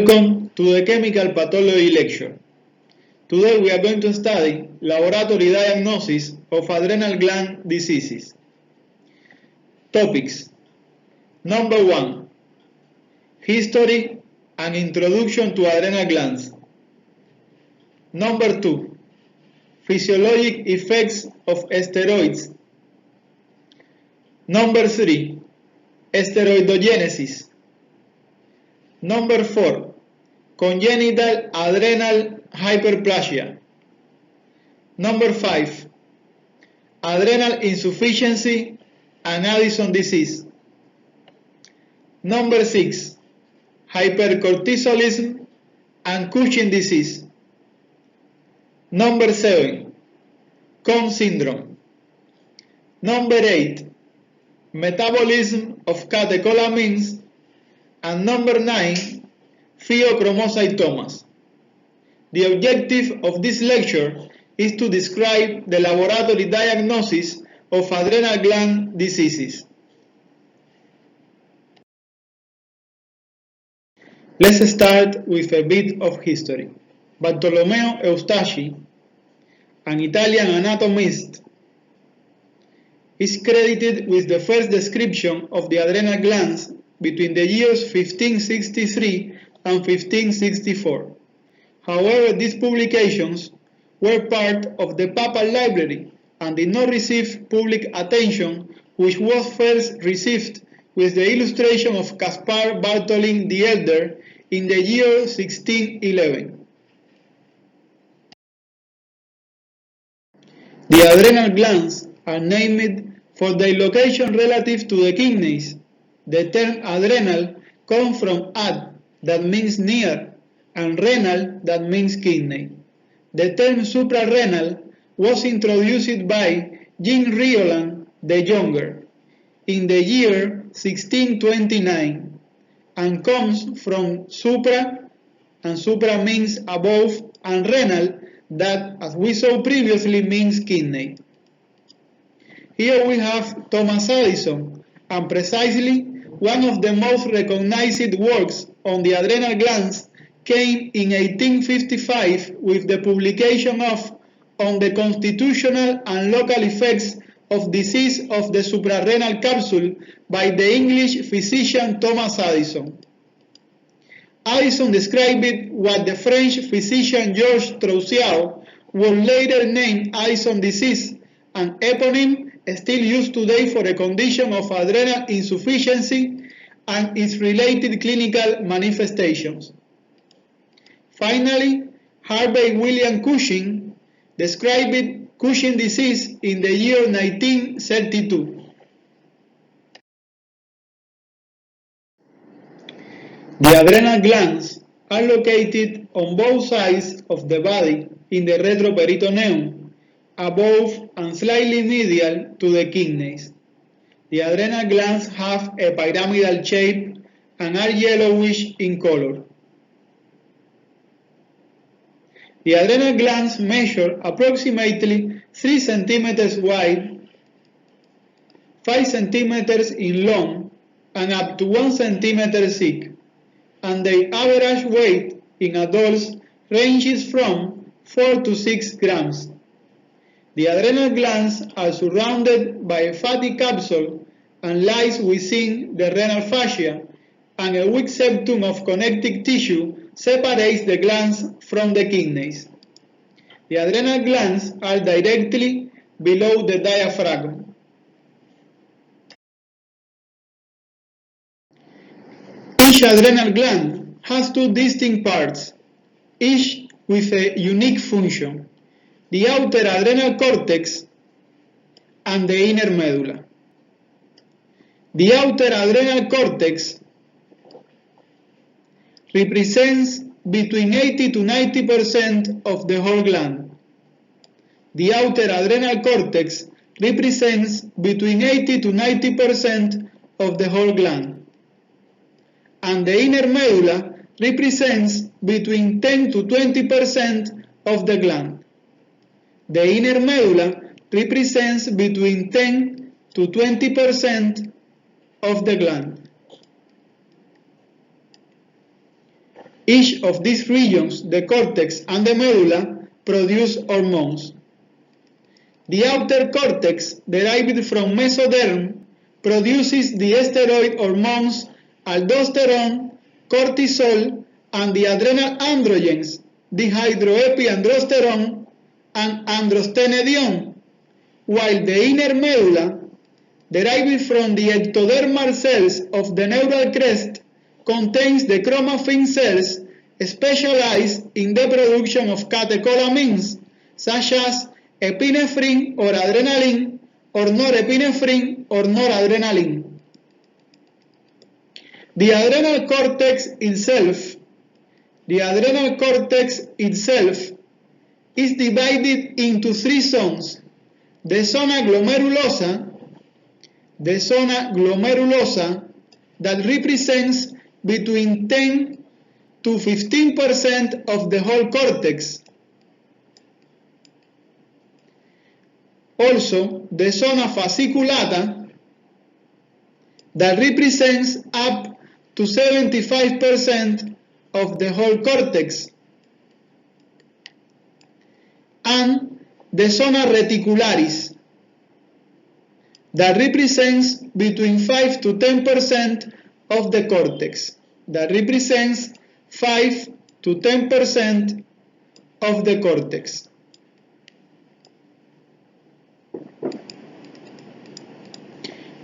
Welcome to the Chemical Pathology lecture. Today we are going to study laboratory diagnosis of adrenal gland diseases. Topics. Number 1. History and introduction to adrenal glands. Number 2. Physiologic effects of steroids. Number 3. Steroidogenesis. Number 4. Congenital adrenal hyperplasia. Number 5. Adrenal insufficiency and Addison disease. Number 6. Hypercortisolism and Cushing disease. Number 7. Cone syndrome. Number 8. Metabolism of catecholamines. And number 9, pheochromocytomas. The objective of this lecture is to describe the laboratory diagnosis of adrenal gland diseases. Let's start with a bit of history. Bartolomeo Eustachi, an Italian anatomist, is credited with the first description of the adrenal glands between the years 1563 and 1564. However, these publications were part of the Papal Library and did not receive public attention, which was first received with the illustration of Caspar Bartholin the Elder in the year 1611. The adrenal glands are named for their location relative to the kidneys. The term adrenal comes from ad, that means near, and renal, that means kidney. The term suprarenal was introduced by Jean Rioland the Younger in the year 1629 and comes from supra, and supra means above, and renal, that, as we saw previously, means kidney. Here we have Thomas Addison, and precisely one of the most recognized works on the adrenal glands came in 1855 with the publication of On the Constitutional and Local Effects of Disease of the Suprarenal Capsule by the English physician Thomas Addison. Addison described what the French physician Georges Troussiau would later name Addison disease, an eponym still used today for a condition of adrenal insufficiency and its related clinical manifestations. Finally, Harvey William Cushing described Cushing disease in the year 1932. The adrenal glands are located on both sides of the body in the retroperitoneum, above and slightly medial to the kidneys. The adrenal glands have a pyramidal shape and are yellowish in color. The adrenal glands measure approximately 3 cm wide, 5 cm in long, and up to 1 cm thick, and their average weight in adults ranges from 4 to 6 grams. The adrenal glands are surrounded by a fatty capsule and lies within the renal fascia, and a weak septum of connective tissue separates the glands from the kidneys. The adrenal glands are directly below the diaphragm. Each adrenal gland has 2 distinct parts, each with a unique function: the outer adrenal cortex and the inner medulla. The outer adrenal cortex represents between 80 to 90% of the whole gland. The outer adrenal cortex represents between 80 to 90% of the whole gland. And the inner medulla represents between 10 to 20% of the gland. The inner medulla represents between 10 to 20% of the gland. Each of these regions, the cortex and the medulla, produce hormones. The outer cortex, derived from mesoderm, produces the steroid hormones aldosterone, cortisol, and the adrenal androgens, dihydroepiandrosterone and androstenedione, while the inner medulla, derived from the ectodermal cells of the neural crest, contains the chromaffin cells specialized in the production of catecholamines, such as epinephrine or adrenaline, or norepinephrine or noradrenaline. The adrenal cortex itself is divided into three zones: the zona glomerulosa that represents between 10 to 15% of the whole cortex. Also, the zona fasciculata that represents up to 75% of the whole cortex, and the zona reticularis that represents between 5 to 10% of the cortex,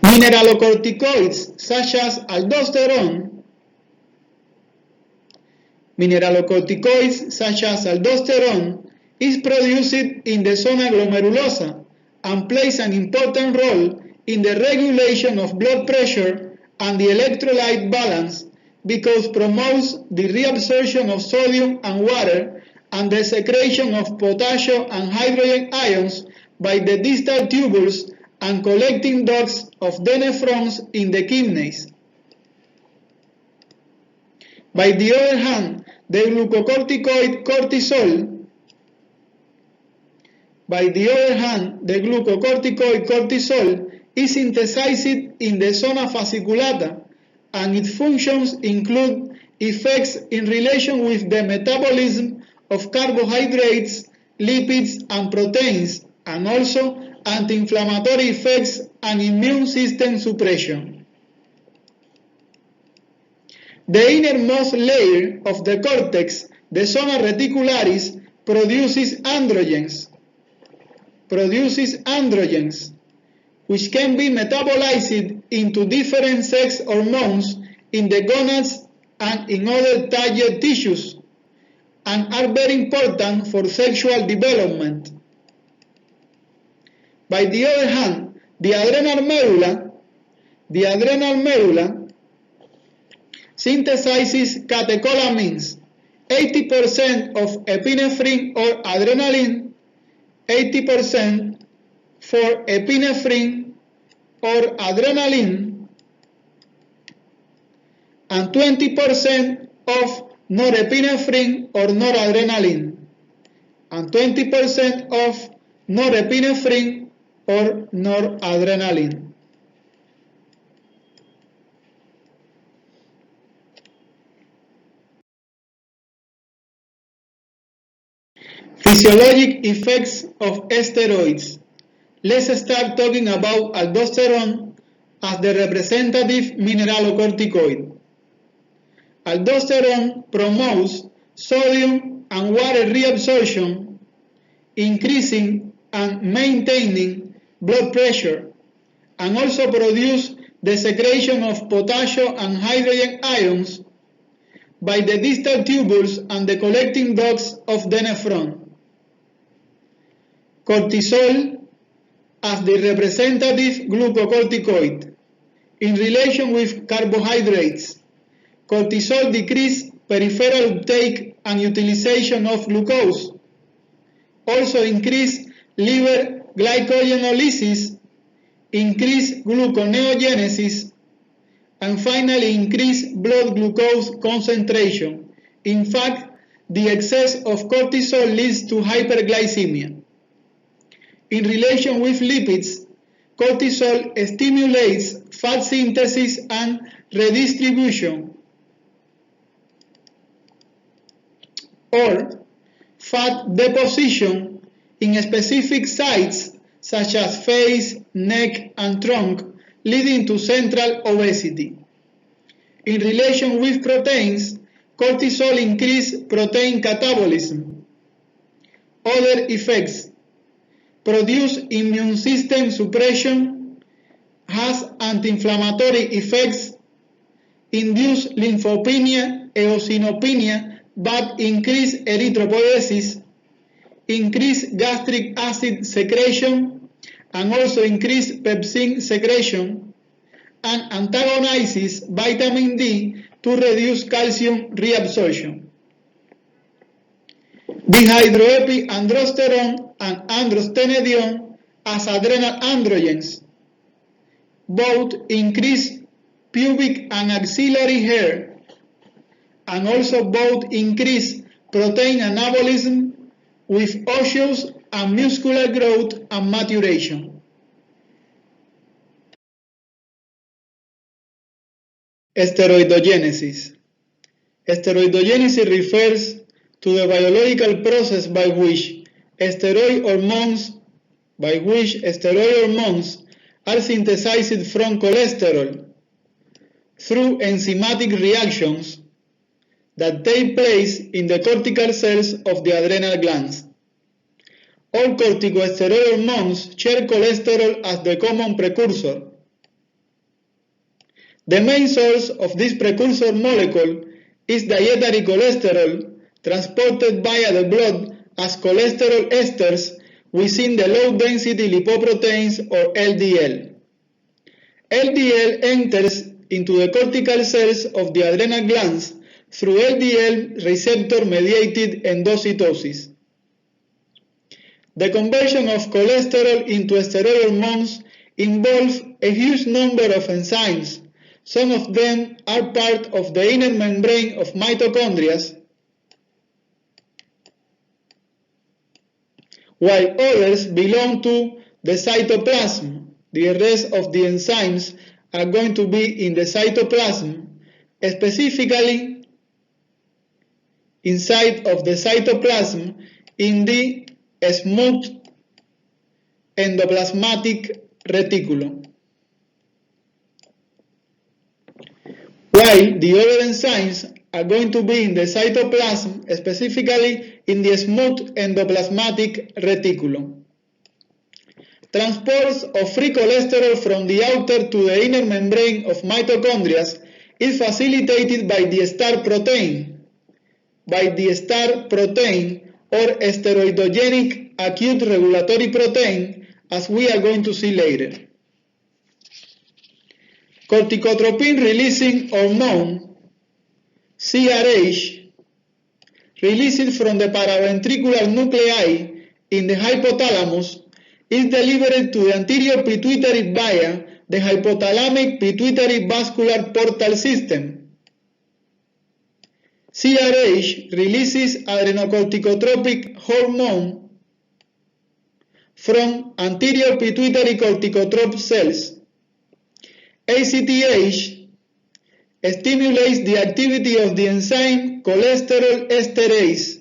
Mineralocorticoids such as aldosterone is produced in the zona glomerulosa and plays an important role in the regulation of blood pressure and the electrolyte balance because promotes the reabsorption of sodium and water and the secretion of potassium and hydrogen ions by the distal tubules and collecting ducts of the nephrons in the kidneys. By the other hand, the glucocorticoid cortisol is synthesized in the zona fasciculata, and its functions include effects in relation with the metabolism of carbohydrates, lipids, and proteins, and also anti-inflammatory effects and immune system suppression. The innermost layer of the cortex, the zona reticularis, produces androgens, which can be metabolized into different sex hormones in the gonads and in other target tissues, and are very important for sexual development. By the other hand, the adrenal medulla synthesizes catecholamines, 80% of epinephrine or adrenaline, 80% for epinephrine or adrenaline, and 20% of norepinephrine or noradrenaline, and 20% of norepinephrine or noradrenaline. Physiologic effects of steroids. Let's start talking about aldosterone as the representative mineralocorticoid. Aldosterone promotes sodium and water reabsorption, increasing and maintaining blood pressure, and also produces the secretion of potassium and hydrogen ions by the distal tubules and the collecting ducts of the nephron. Cortisol as the representative glucocorticoid. In relation with carbohydrates, cortisol decreases peripheral uptake and utilization of glucose, also increase liver glycogenolysis, increase gluconeogenesis, and finally increase blood glucose concentration. In fact, the excess of cortisol leads to hyperglycemia. In relation with lipids, cortisol stimulates fat synthesis and redistribution, or fat deposition in specific sites such as face, neck, and trunk, leading to central obesity. In relation with proteins, cortisol increases protein catabolism. Other effects: produce immune system suppression, has anti-inflammatory effects, induce lymphopenia, eosinopenia, but increase erythropoiesis, increase gastric acid secretion, and also increase pepsin secretion, and antagonizes vitamin D to reduce calcium reabsorption. Dihydroepiandrosterone and androstenedione as adrenal androgens both increase pubic and axillary hair, and also both increase protein anabolism with osseous and muscular growth and maturation. Steroidogenesis. Steroidogenesis refers to the biological process by which steroid hormones are synthesized from cholesterol through enzymatic reactions that take place in the cortical cells of the adrenal glands. All corticosteroid hormones share cholesterol as the common precursor. The main source of this precursor molecule is dietary cholesterol, transported via the blood as cholesterol esters within the low-density lipoproteins or LDL. LDL enters into the cortical cells of the adrenal glands through LDL receptor-mediated endocytosis. The conversion of cholesterol into steroid hormones involves a huge number of enzymes. Some of them are part of the inner membrane of mitochondria, while others belong to the cytoplasm. The rest of the enzymes are going to be in the cytoplasm, specifically inside of the cytoplasm in the smooth endoplasmatic reticulum, while the other enzymes are going to be in the cytoplasm, specifically in the smooth endoplasmatic reticulum. Transport of free cholesterol from the outer to the inner membrane of mitochondria is facilitated by the STAR protein, or steroidogenic acute regulatory protein, as we are going to see later. Corticotropin-releasing hormone, CRH, released from the paraventricular nuclei in the hypothalamus, is delivered to the anterior pituitary via the hypothalamic pituitary vascular portal system. CRH releases adrenocorticotropic hormone from anterior pituitary corticotrope cells. ACTH stimulates the activity of the enzyme cholesterol esterase.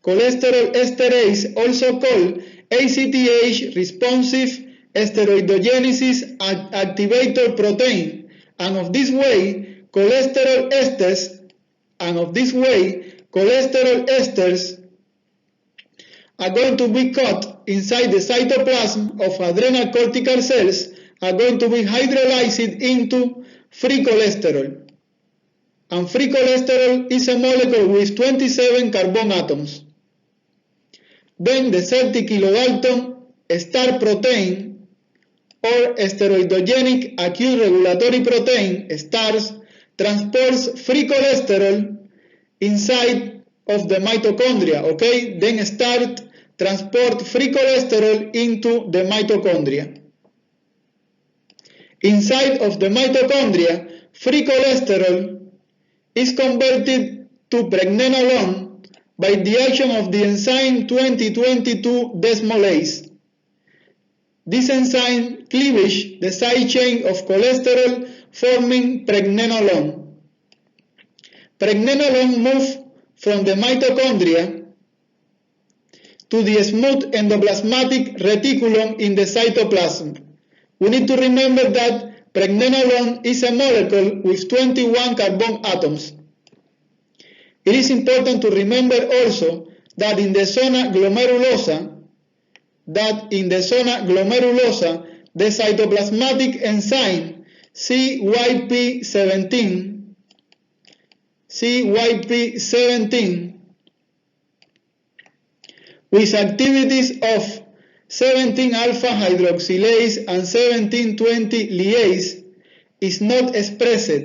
Cholesterol esterase, also called ACTH responsive steroidogenesis activator protein, and of this way cholesterol esters are going to be caught inside the cytoplasm of adrenal cortical cells, are going to be hydrolyzed into free cholesterol. And free cholesterol is a molecule with 27 carbon atoms. Then the 30 kilodalton STAR protein, or steroidogenic acute regulatory protein, STARS, transports free cholesterol inside of the mitochondria, okay? Then start transport free cholesterol into the mitochondria. Inside of the mitochondria, free cholesterol is converted to pregnenolone by the action of the enzyme 2022 desmolase. This enzyme cleaves the side chain of cholesterol, forming pregnenolone. Pregnenolone moves from the mitochondria to the smooth endoplasmatic reticulum in the cytoplasm. We need to remember that pregnenolone is a molecule with 21 carbon atoms. It is important to remember also that in the zona glomerulosa, the cytoplasmatic enzyme CYP17 with activities of 17-alpha hydroxylase and 17-20 lyase is not expressed.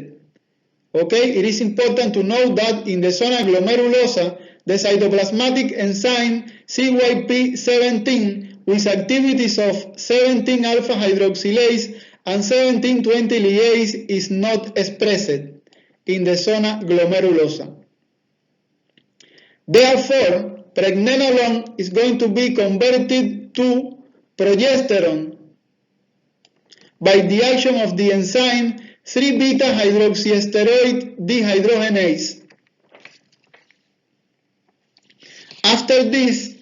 Okay, it is important to know that in the zona glomerulosa, the cytoplasmatic enzyme CYP17 with activities of 17-alpha hydroxylase and 17-20 lyase is not expressed in the zona glomerulosa. Therefore, pregnenolone is going to be converted to progesterone by the action of the enzyme 3-beta-hydroxysteroid dehydrogenase. After this,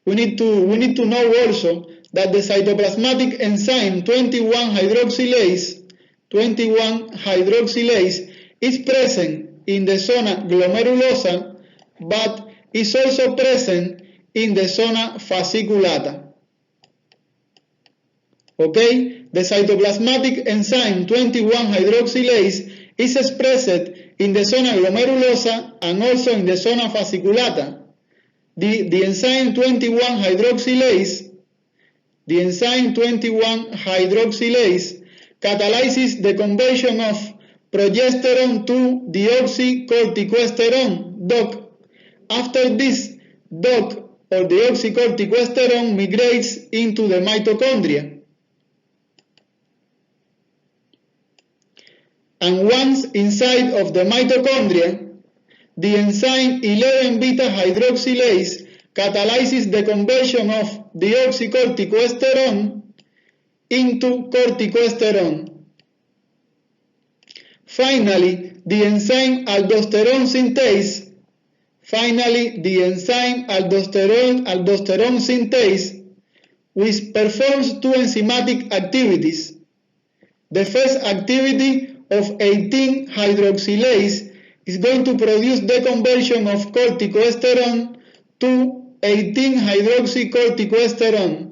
we need to know also that the cytoplasmatic enzyme 21-hydroxylase is present in the zona glomerulosa, but is also present in the zona fasciculata. Okay, the cytoplasmatic enzyme 21-hydroxylase is expressed in the zona glomerulosa and also in the zona fasciculata. The enzyme 21-hydroxylase catalyzes the conversion of progesterone to deoxycorticosterone, DOC. After this, DOC or deoxycorticosterone migrates into the mitochondria. And once inside of the mitochondria, the enzyme 11-beta-hydroxylase catalyzes the conversion of deoxycorticosterone into corticosterone. Finally, the enzyme aldosterone synthase, which performs two enzymatic activities. The first activity of 18-hydroxylase is going to produce the conversion of corticosterone to 18-hydroxycorticosterone,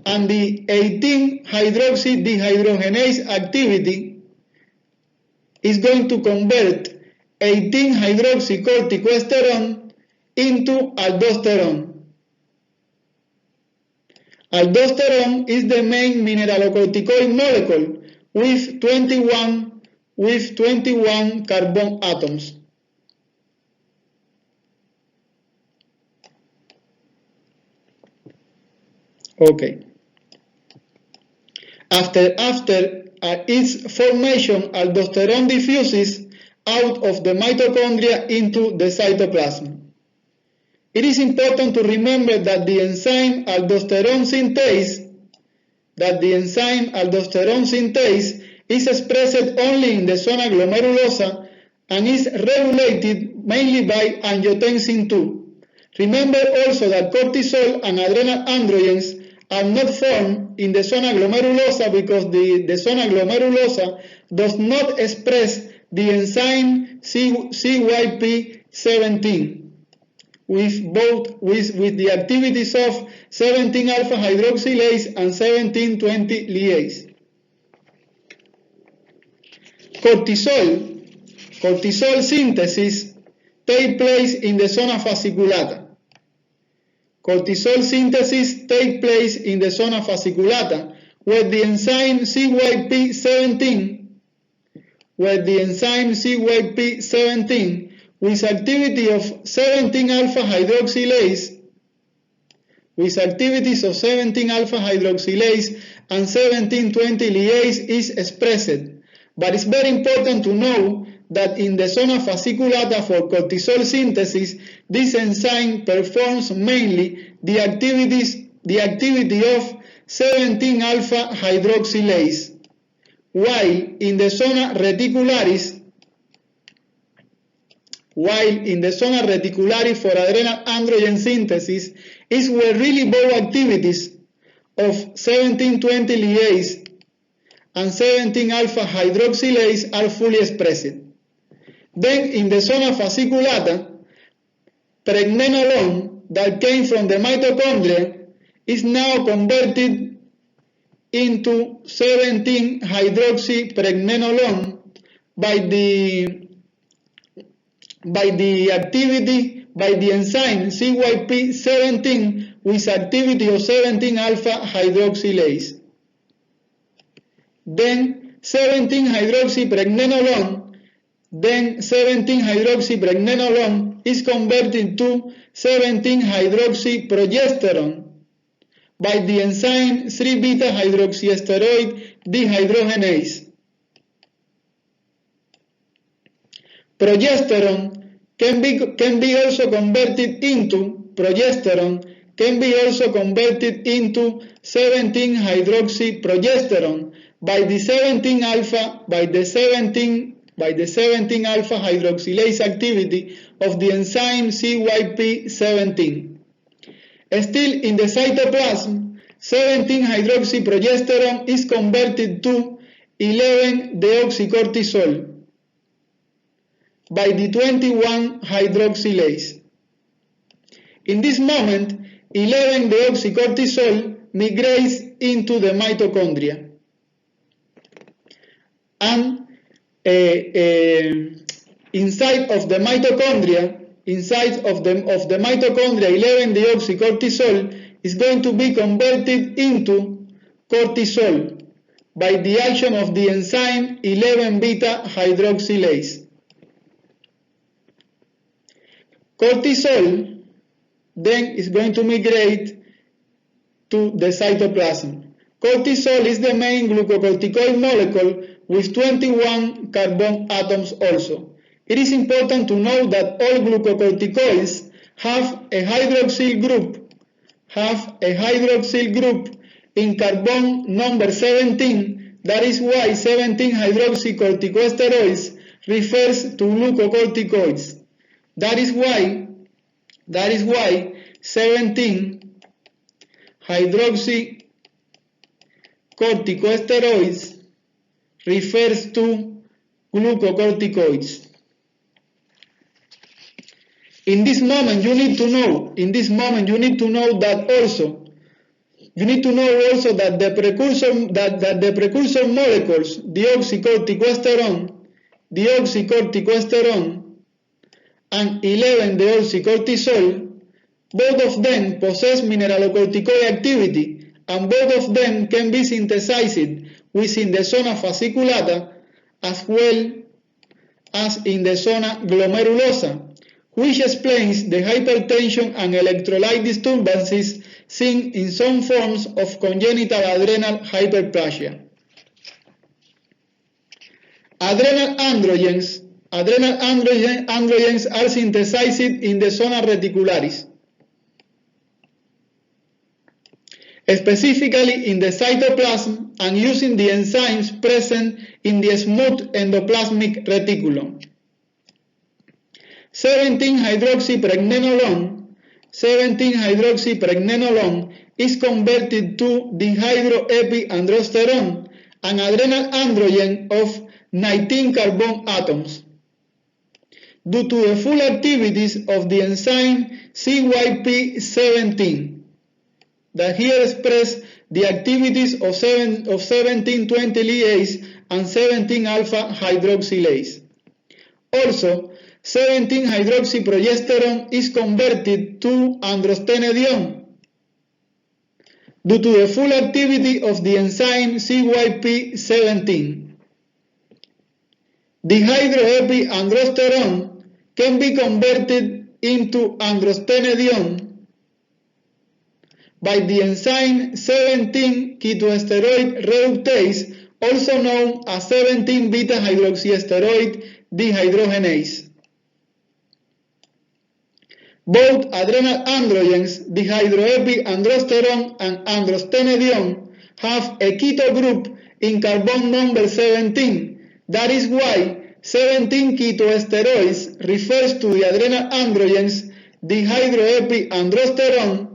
and the 18-hydroxy dehydrogenase activity is going to convert 18-hydroxycorticosterone into aldosterone. Aldosterone is the main mineralocorticoid molecule with 21 carbon atoms. Okay. After its formation, aldosterone diffuses out of the mitochondria into the cytoplasm. It is important to remember that the enzyme aldosterone synthase is expressed only in the zona glomerulosa and is regulated mainly by angiotensin II. Remember also that cortisol and adrenal androgens are not formed in the zona glomerulosa because the zona glomerulosa does not express the enzyme CYP17 with the activities of 17-alpha hydroxylase and 17-20 lyase. Cortisol synthesis takes place in the zona fasciculata. Cortisol synthesis takes place in the zona fasciculata, where the enzyme CYP17 with activity of 17-alpha hydroxylase and 17-20 lyase is expressed. But it's very important to know that in the zona fasciculata for cortisol synthesis, this enzyme performs mainly the activity of 17-alpha hydroxylase, while in the zona reticularis, while in the zona reticularis for adrenal androgen synthesis is where really both activities of 1720 liase and 17-alpha hydroxylase are fully expressed. Then in the zona fasciculata, pregnenolone that came from the mitochondria is now converted into 17-hydroxypregnenolone by the enzyme CYP17 with activity of 17-alpha hydroxylase. Then 17-hydroxypregnenolone is converted to 17-hydroxyprogesterone by the enzyme 3-beta hydroxysteroid dehydrogenase. Progesterone can be also converted into 17-hydroxyprogesterone by the 17-alpha hydroxylase activity of the enzyme CYP17. Still in the cytoplasm, 17-hydroxyprogesterone is converted to 11-deoxycortisol by the 21-hydroxylase. In this moment, 11-deoxycortisol migrates into the mitochondria. And inside of the mitochondria, 11-deoxycortisol is going to be converted into cortisol by the action of the enzyme 11-beta hydroxylase. Cortisol then is going to migrate to the cytoplasm. Cortisol is the main glucocorticoid molecule with 21 carbon atoms also. It is important to know that all glucocorticoids have a hydroxyl group in carbon number 17. That is why 17-hydroxycorticosteroids refers to glucocorticoids. That is why 17-hydroxycorticosteroids refers to glucocorticoids. In this moment, you need to know that also. You need to know also that the precursor molecules, deoxycorticosterone, and 11-deoxycortisol, both of them possess mineralocorticoid activity, and both of them can be synthesized within the zona fasciculata as well as in the zona glomerulosa, which explains the hypertension and electrolyte disturbances seen in some forms of congenital adrenal hyperplasia. Adrenal androgens are synthesized in the zona reticularis, specifically in the cytoplasm and using the enzymes present in the smooth endoplasmic reticulum. 17-hydroxypregnenolone is converted to dihydroepiandrosterone, an adrenal androgen of 19 carbon atoms, due to the full activities of the enzyme CYP17 that here express the activities of 1720 liase and 17-alpha hydroxylase. Also, 17-hydroxyprogesterone is converted to androstenedione due to the full activity of the enzyme CYP17. Dihydroepiandrosterone can be converted into androstenedione by the enzyme 17-ketoesteroid reductase, also known as 17-beta hydroxysteroid dehydrogenase. Both adrenal androgens, dihydroepiandrosterone and androstenedione, have a keto group in carbon number 17. That is why 17 ketoesteroids refers to the adrenal androgens dihydroepiandrosterone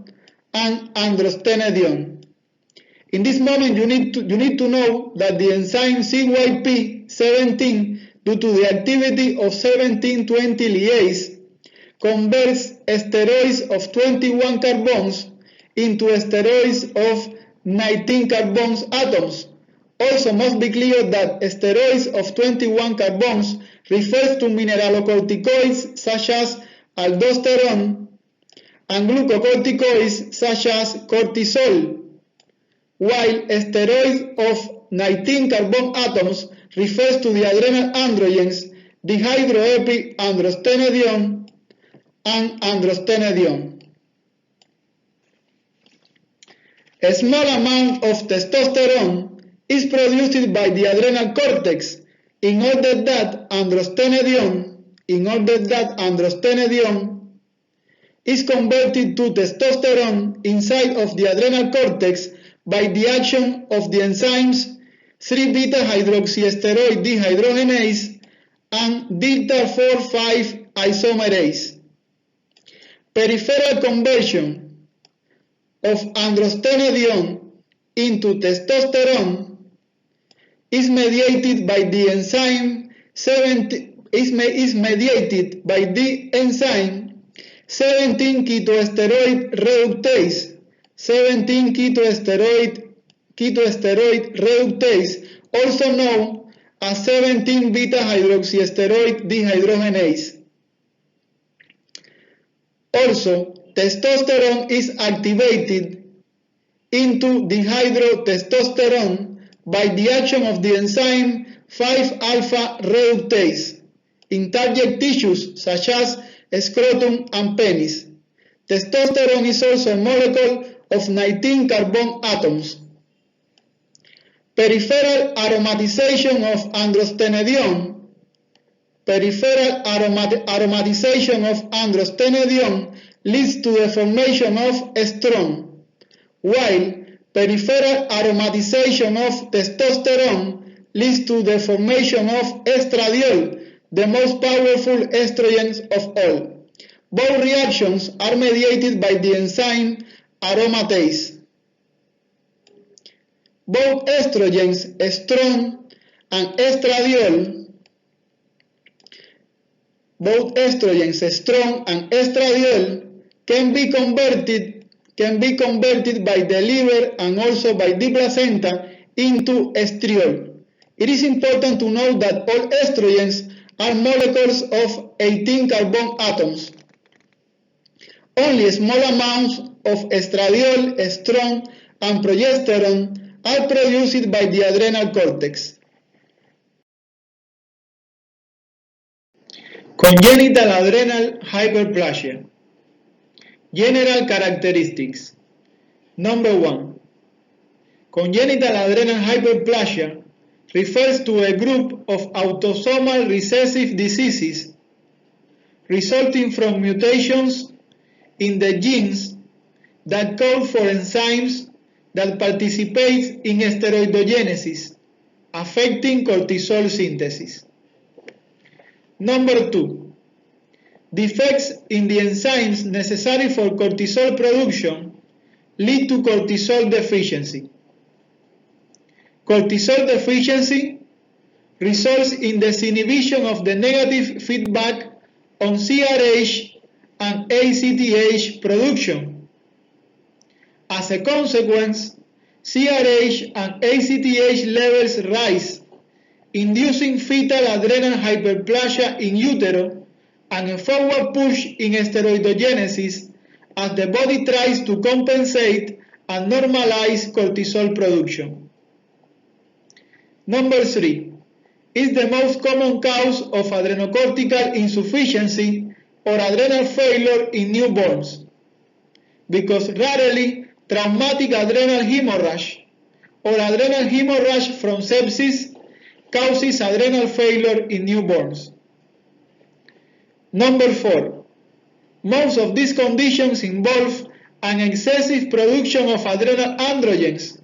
and androstenedione. In this moment, you need to know that the enzyme CYP17, due to the activity of 1720 liase, converts steroids of 21 carbons into steroids of 19 carbons atoms. Also must be clear that steroids of 21 carbons refers to mineralocorticoids such as aldosterone and glucocorticoids such as cortisol, while steroids of 19 carbon atoms refers to the adrenal androgens dihydroepiandrostenedione and androstenedione. A small amount of testosterone is produced by the adrenal cortex in order that androstenedione is converted to testosterone inside of the adrenal cortex by the action of the enzymes 3-beta-hydroxysteroid dehydrogenase and delta-4,5 isomerase. Peripheral conversion of androstenedione into testosterone is mediated by the enzyme 17-ketoesteroid reductase, also known as 17-beta-hydroxysteroid dehydrogenase. Also, testosterone is activated into dihydrotestosterone by the action of the enzyme 5-alpha reductase in target tissues such as scrotum and penis. Testosterone is also a molecule of 19 carbon atoms. Peripheral aromatization of androstenedione leads to the formation of estrone, while peripheral aromatization of testosterone leads to the formation of estradiol, the most powerful estrogen of all. Both reactions are mediated by the enzyme aromatase. Both estrogens, estrone and estradiol, can be converted by the liver and also by the placenta into estriol. It is important to note that all estrogens are molecules of 18 carbon atoms. Only small amounts of estradiol, estrone, and progesterone are produced by the adrenal cortex. Congenital adrenal hyperplasia. General characteristics. Number 1. Congenital adrenal hyperplasia refers to a group of autosomal recessive diseases resulting from mutations in the genes that code for enzymes that participate in steroidogenesis, affecting cortisol synthesis. Number 2. Defects in the enzymes necessary for cortisol production lead to cortisol deficiency. Cortisol deficiency results in disinhibition of the negative feedback on CRH and ACTH production. As a consequence, CRH and ACTH levels rise, inducing fetal adrenal hyperplasia in utero and a forward push in steroidogenesis as the body tries to compensate and normalize cortisol production. Number 3 is the most common cause of adrenocortical insufficiency or adrenal failure in newborns, because rarely traumatic adrenal hemorrhage or adrenal hemorrhage from sepsis causes adrenal failure in newborns. Number 4. Most of these conditions involve an excessive production of adrenal androgens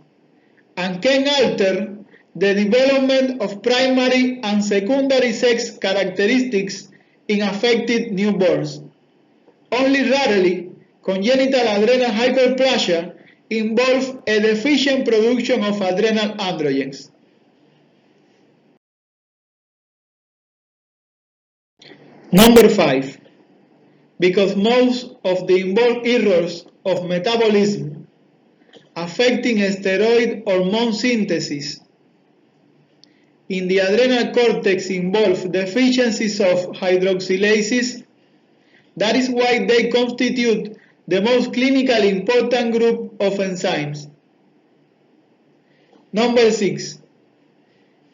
and can alter the development of primary and secondary sex characteristics in affected newborns. Only rarely, congenital adrenal hyperplasia involves a deficient production of adrenal androgens. Number 5. Because most of the involved errors of metabolism affecting steroid hormone synthesis in the adrenal cortex involve deficiencies of hydroxylases. That is why they constitute the most clinically important group of enzymes. Number 6.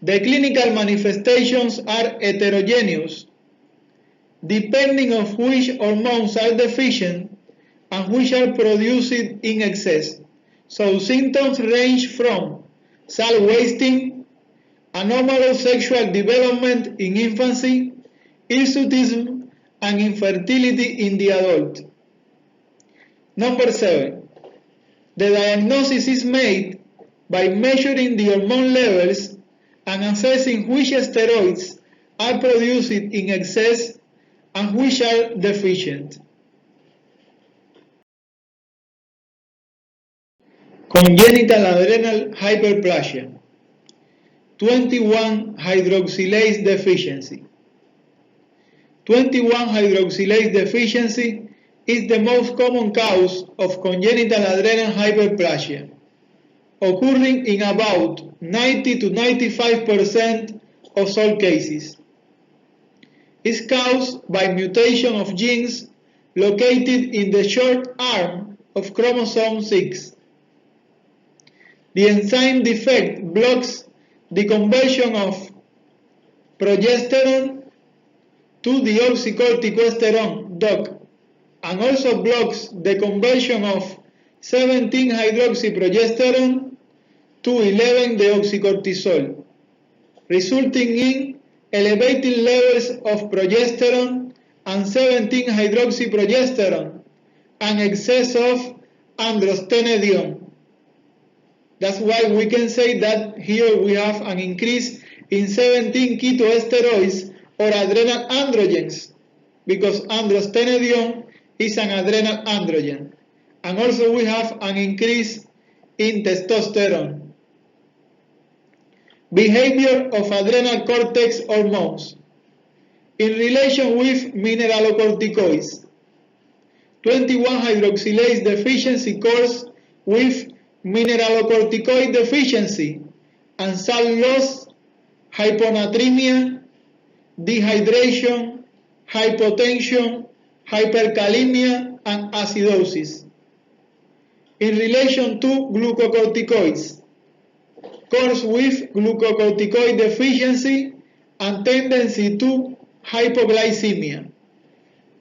The clinical manifestations are heterogeneous, depending on which hormones are deficient and which are produced in excess. So symptoms range from salt wasting, anomalous sexual development in infancy, hirsutism, and infertility in the adult. Number 7. The diagnosis is made by measuring the hormone levels and assessing which steroids are produced in excess and which are deficient. Congenital adrenal hyperplasia. 21-hydroxylase deficiency. 21-hydroxylase deficiency is the most common cause of congenital adrenal hyperplasia, occurring in about 90 to 95% of all cases. It's caused by mutation of genes located in the short arm of chromosome 6. The enzyme defect blocks the conversion of progesterone to deoxycorticosterone DOC and also blocks the conversion of 17-hydroxyprogesterone to 11-deoxycortisol, resulting in elevated levels of progesterone and 17-hydroxyprogesterone and excess of androstenedione. That's why we can say that here we have an increase in 17 ketoesteroids or adrenal androgens, because androstenedione is an adrenal androgen. And also we have an increase in testosterone. Behavior of adrenal cortex hormones in relation with mineralocorticoids. 21-hydroxylase deficiency occurs with mineralocorticoid deficiency and salt loss, hyponatremia, dehydration, hypotension, hyperkalemia, and acidosis. In relation to glucocorticoids, occurs with glucocorticoid deficiency and tendency to hypoglycemia.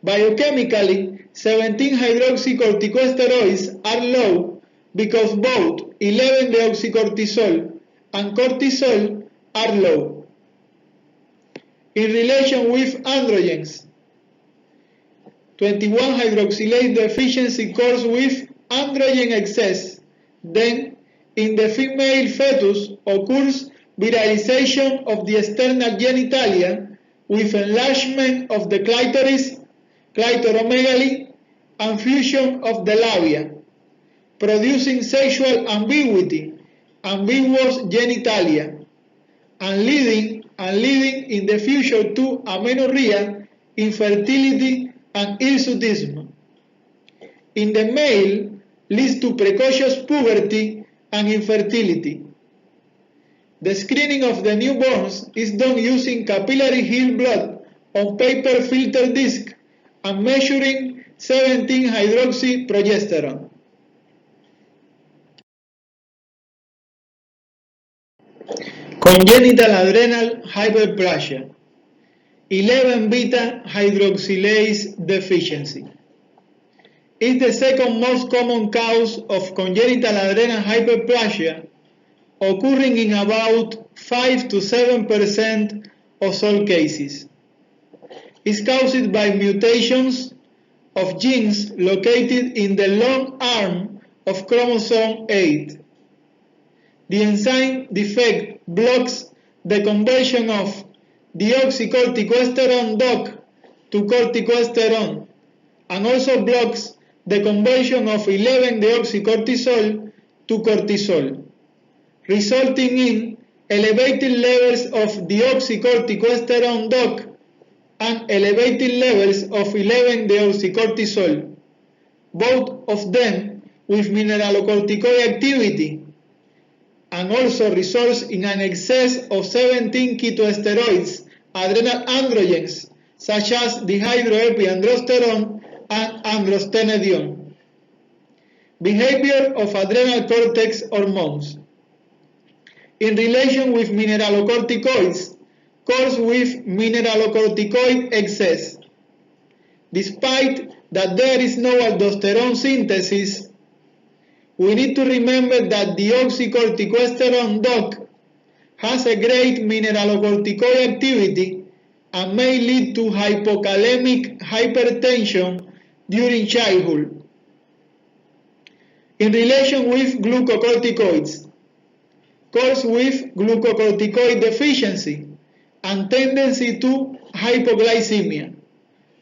Biochemically, 17-hydroxycorticosteroids are low because both 11-deoxycortisol and cortisol are low. In relation with androgens, 21-hydroxylase deficiency occurs with androgen excess. Then, in the female fetus occurs virilization of the external genitalia with enlargement of the clitoris, clitoromegaly, and fusion of the labia, producing sexual ambiguity, ambiguous genitalia, and leading in the future to amenorrhea, infertility, and hirsutism. In the male, leads to precocious puberty and infertility. The screening of the newborns is done using capillary heel blood on paper filter disc and measuring 17-hydroxyprogesterone. Congenital adrenal hyperplasia. 11-beta hydroxylase deficiency is the second most common cause of congenital adrenal hyperplasia, occurring in about 5 to 7% of all cases. It's caused by mutations of genes located in the long arm of chromosome 8. The enzyme defect blocks the conversion of deoxycorticosterone DOC to corticosterone, and also blocks the conversion of 11-deoxycortisol to cortisol, resulting in elevated levels of deoxycorticosterone DOC and elevated levels of 11-deoxycortisol, both of them with mineralocorticoid activity, and also results in an excess of 17 ketoesteroids, adrenal androgens, such as dihydroepiandrosterone and androstenedione. Behavior of adrenal cortex hormones. In relation with mineralocorticoids, cause with mineralocorticoid excess. Despite that there is no aldosterone synthesis, we need to remember that deoxycorticosterone DOC has a great mineralocorticoid activity and may lead to hypokalemic hypertension during childhood. In relation with glucocorticoids, cause with glucocorticoid deficiency and tendency to hypoglycemia.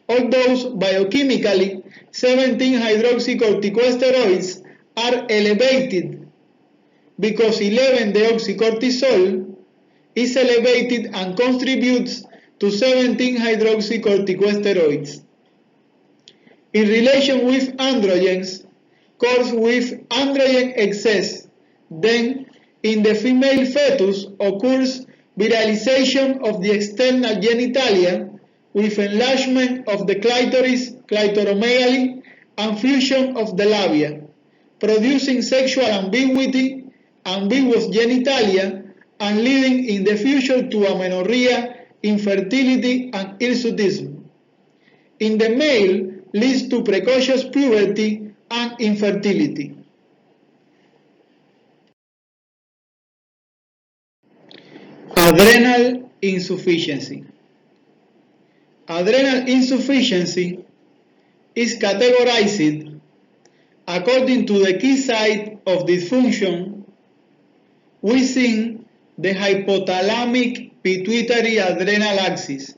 Although biochemically 17-hydroxycorticosteroids are elevated because 11-deoxycortisol is elevated and contributes to 17-hydroxycorticosteroids. In relation with androgens, cause with androgen excess, then in the female fetus occurs viralization of the external genitalia with enlargement of the clitoris, clitoromegaly, and fusion of the labia, producing sexual ambiguity, ambiguous genitalia, and leading in the future to amenorrhea, infertility, and hirsutism. In the male, leads to precocious puberty and infertility. Adrenal insufficiency. Adrenal insufficiency is categorized according to the key site of dysfunction within the hypothalamic pituitary adrenal axis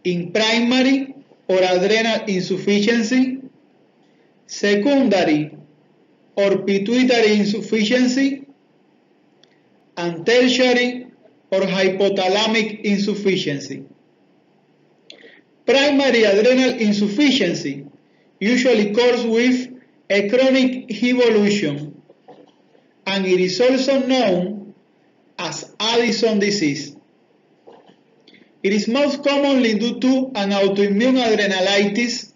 in primary or adrenal insufficiency, secondary or pituitary insufficiency, and tertiary or hypothalamic insufficiency. Primary adrenal insufficiency usually occurs with a chronic evolution, and it is also known as Addison disease. It is most commonly due to an autoimmune adrenalitis,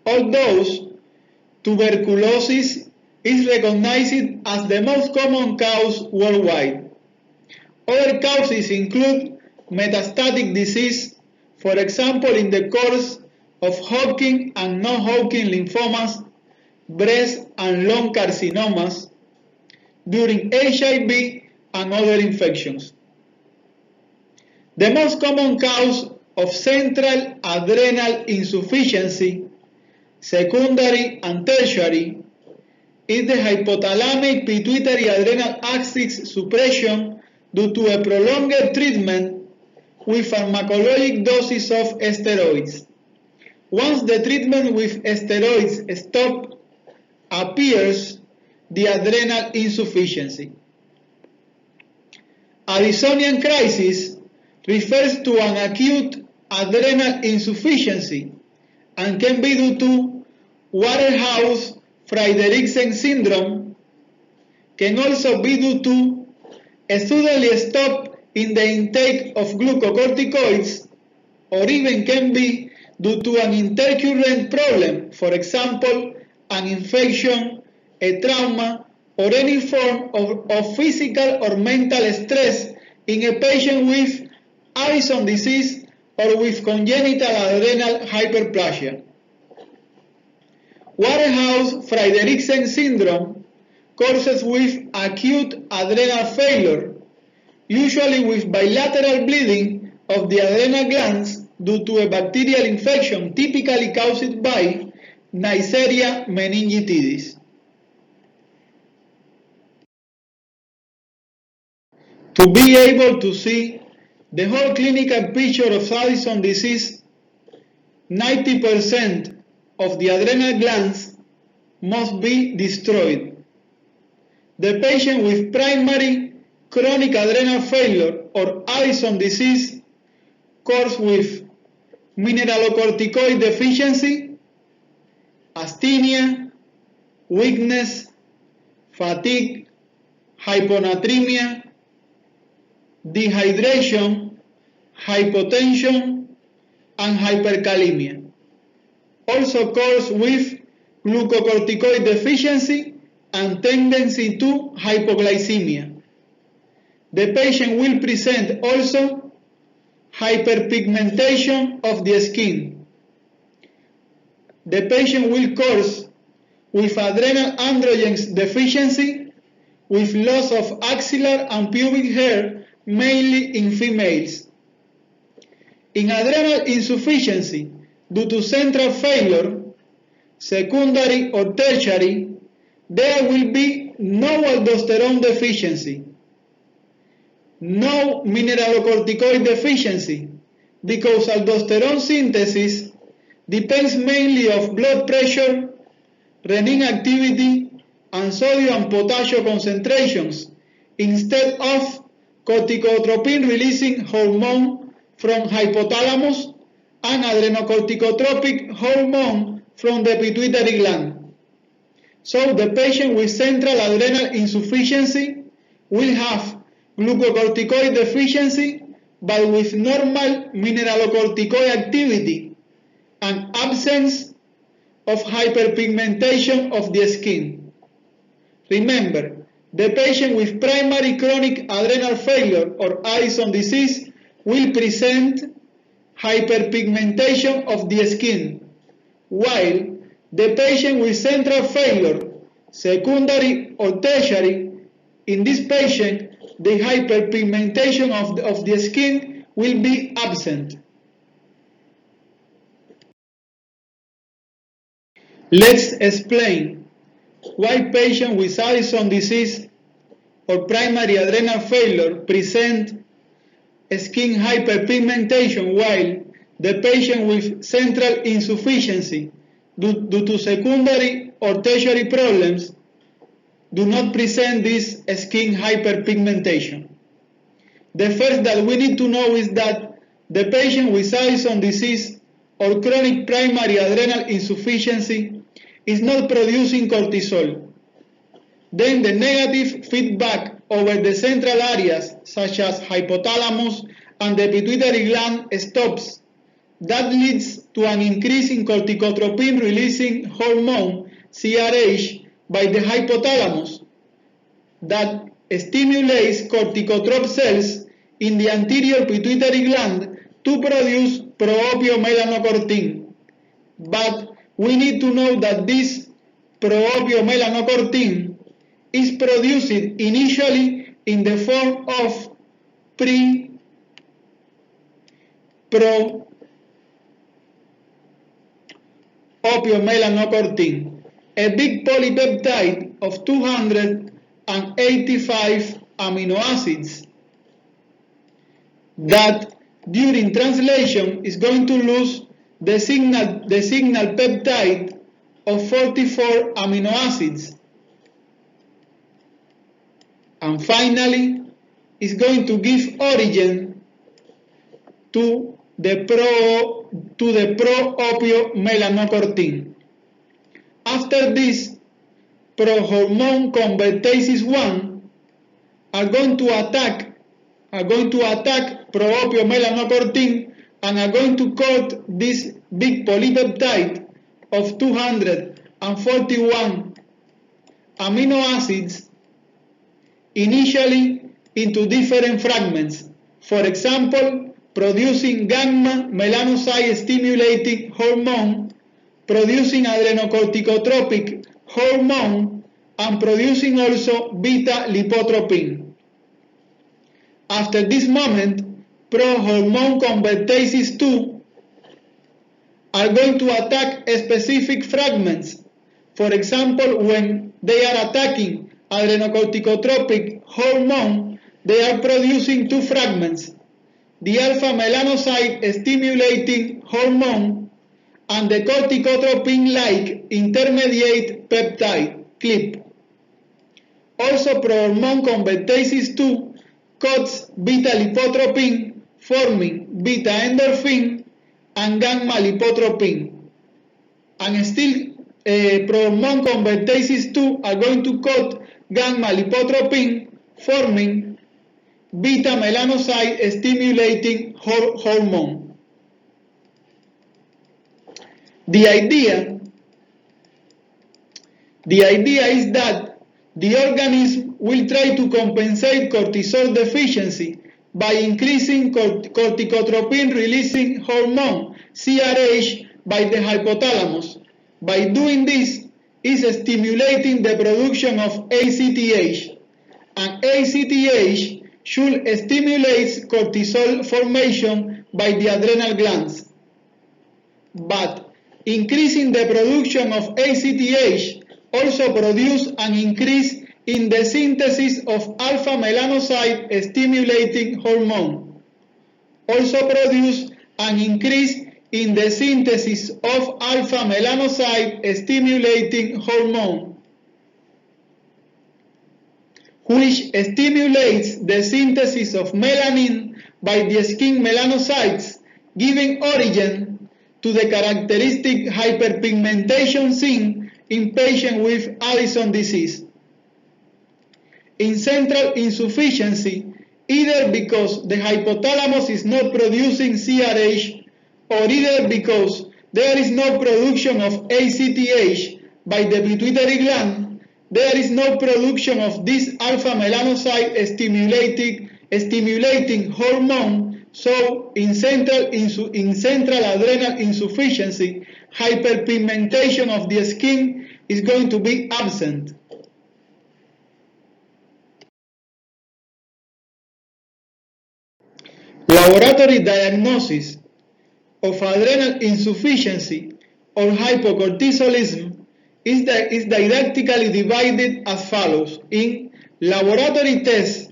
although tuberculosis is recognized as the most common cause worldwide. Other causes include metastatic disease, for example in the course of Hodgkin and non-Hodgkin lymphomas, breast and lung carcinomas, during HIV and other infections. The most common cause of central adrenal insufficiency, secondary and tertiary, is the hypothalamic pituitary adrenal axis suppression due to a prolonged treatment with pharmacologic doses of steroids. Once the treatment with steroids stops, appears the adrenal insufficiency. Addisonian crisis refers to an acute adrenal insufficiency and can be due to Waterhouse-Friderichsen syndrome, can also be due to a suddenly stop in the intake of glucocorticoids, or even can be due to an intercurrent problem, for example, an infection, a trauma, or any form of physical or mental stress in a patient with Addison disease or with congenital adrenal hyperplasia. Waterhouse-Friderichsen syndrome causes with acute adrenal failure, usually with bilateral bleeding of the adrenal glands due to a bacterial infection typically caused by Neisseria meningitidis. To be able to see the whole clinical picture of Addison disease, 90% of the adrenal glands must be destroyed. The patient with primary chronic adrenal failure or Addison disease comes with mineralocorticoid deficiency, asthenia, weakness, fatigue, hyponatremia, dehydration, hypotension, and hyperkalemia. Also occurs with glucocorticoid deficiency and tendency to hypoglycemia. The patient will present also hyperpigmentation of the skin. The patient will course with adrenal androgens deficiency with loss of axillary and pubic hair, mainly in females. In adrenal insufficiency due to central failure, secondary or tertiary, there will be no aldosterone deficiency, no mineralocorticoid deficiency, because aldosterone synthesis depends mainly on blood pressure, renin activity, and sodium and potassium concentrations instead of corticotropin releasing hormone from hypothalamus and adrenocorticotropic hormone from the pituitary gland. So the patient with central adrenal insufficiency will have glucocorticoid deficiency but with normal mineralocorticoid activity and absence of hyperpigmentation of the skin. Remember, the patient with primary chronic adrenal failure or Addison disease will present hyperpigmentation of the skin, while the patient with central failure, secondary or tertiary, in this patient, the hyperpigmentation of the skin will be absent. Let's explain why patients with Addison disease or primary adrenal failure present skin hyperpigmentation while the patient with central insufficiency due to secondary or tertiary problems do not present this skin hyperpigmentation. The first that we need to know is that the patient with Addison disease or chronic primary adrenal insufficiency is not producing cortisol. Then the negative feedback over the central areas such as hypothalamus and the pituitary gland stops. That leads to an increase in corticotropin releasing hormone CRH by the hypothalamus that stimulates corticotropic cells in the anterior pituitary gland to produce proopiomelanocortin. But we need to know that this proopiomelanocortin is produced initially in the form of proopiomelanocortin, a big polypeptide of 285 amino acids that during translation is going to lose the signal peptide of 44 amino acids, and finally is going to give origin to the proopiomelanocortin. After this, prohormone convertase 1 are going to attack proopiomelanocortin and are going to coat this big polypeptide of 241 amino acids initially into different fragments. For example, producing gamma melanocyte stimulating hormone, producing adrenocorticotropic hormone, and producing also beta lipotropin. After this moment, prohormone convertases 2 are going to attack specific fragments. For example, when they are attacking adrenocorticotropic hormone, they are producing two fragments, the alpha-melanocyte stimulating hormone and the corticotropin-like intermediate peptide, CLIP. Also, prohormone convertases 2 coats beta-lipotropin, forming beta-endorphin and gamma-lipotropin. And still, prohormone convertases 2 are going to coat gamma-lipotropin, forming beta-melanocyte stimulating hormone. The idea is that the organism will try to compensate cortisol deficiency by increasing corticotropin releasing hormone, CRH, by the hypothalamus. By doing this, is stimulating the production of ACTH, and ACTH should stimulate cortisol formation by the adrenal glands. But increasing the production of ACTH also produce an increase in the synthesis of alpha-melanocyte stimulating hormone. Also produce an increase in the synthesis of alpha-melanocyte stimulating hormone, which stimulates the synthesis of melanin by the skin melanocytes, giving origin to the characteristic hyperpigmentation seen in patients with Addison disease. In central insufficiency, either because the hypothalamus is not producing CRH or either because there is no production of ACTH by the pituitary gland, there is no production of this alpha-melanocyte stimulating hormone. So, in central adrenal insufficiency, hyperpigmentation of the skin is going to be absent. Laboratory diagnosis of adrenal insufficiency or hypocortisolism is didactically divided as follows in laboratory tests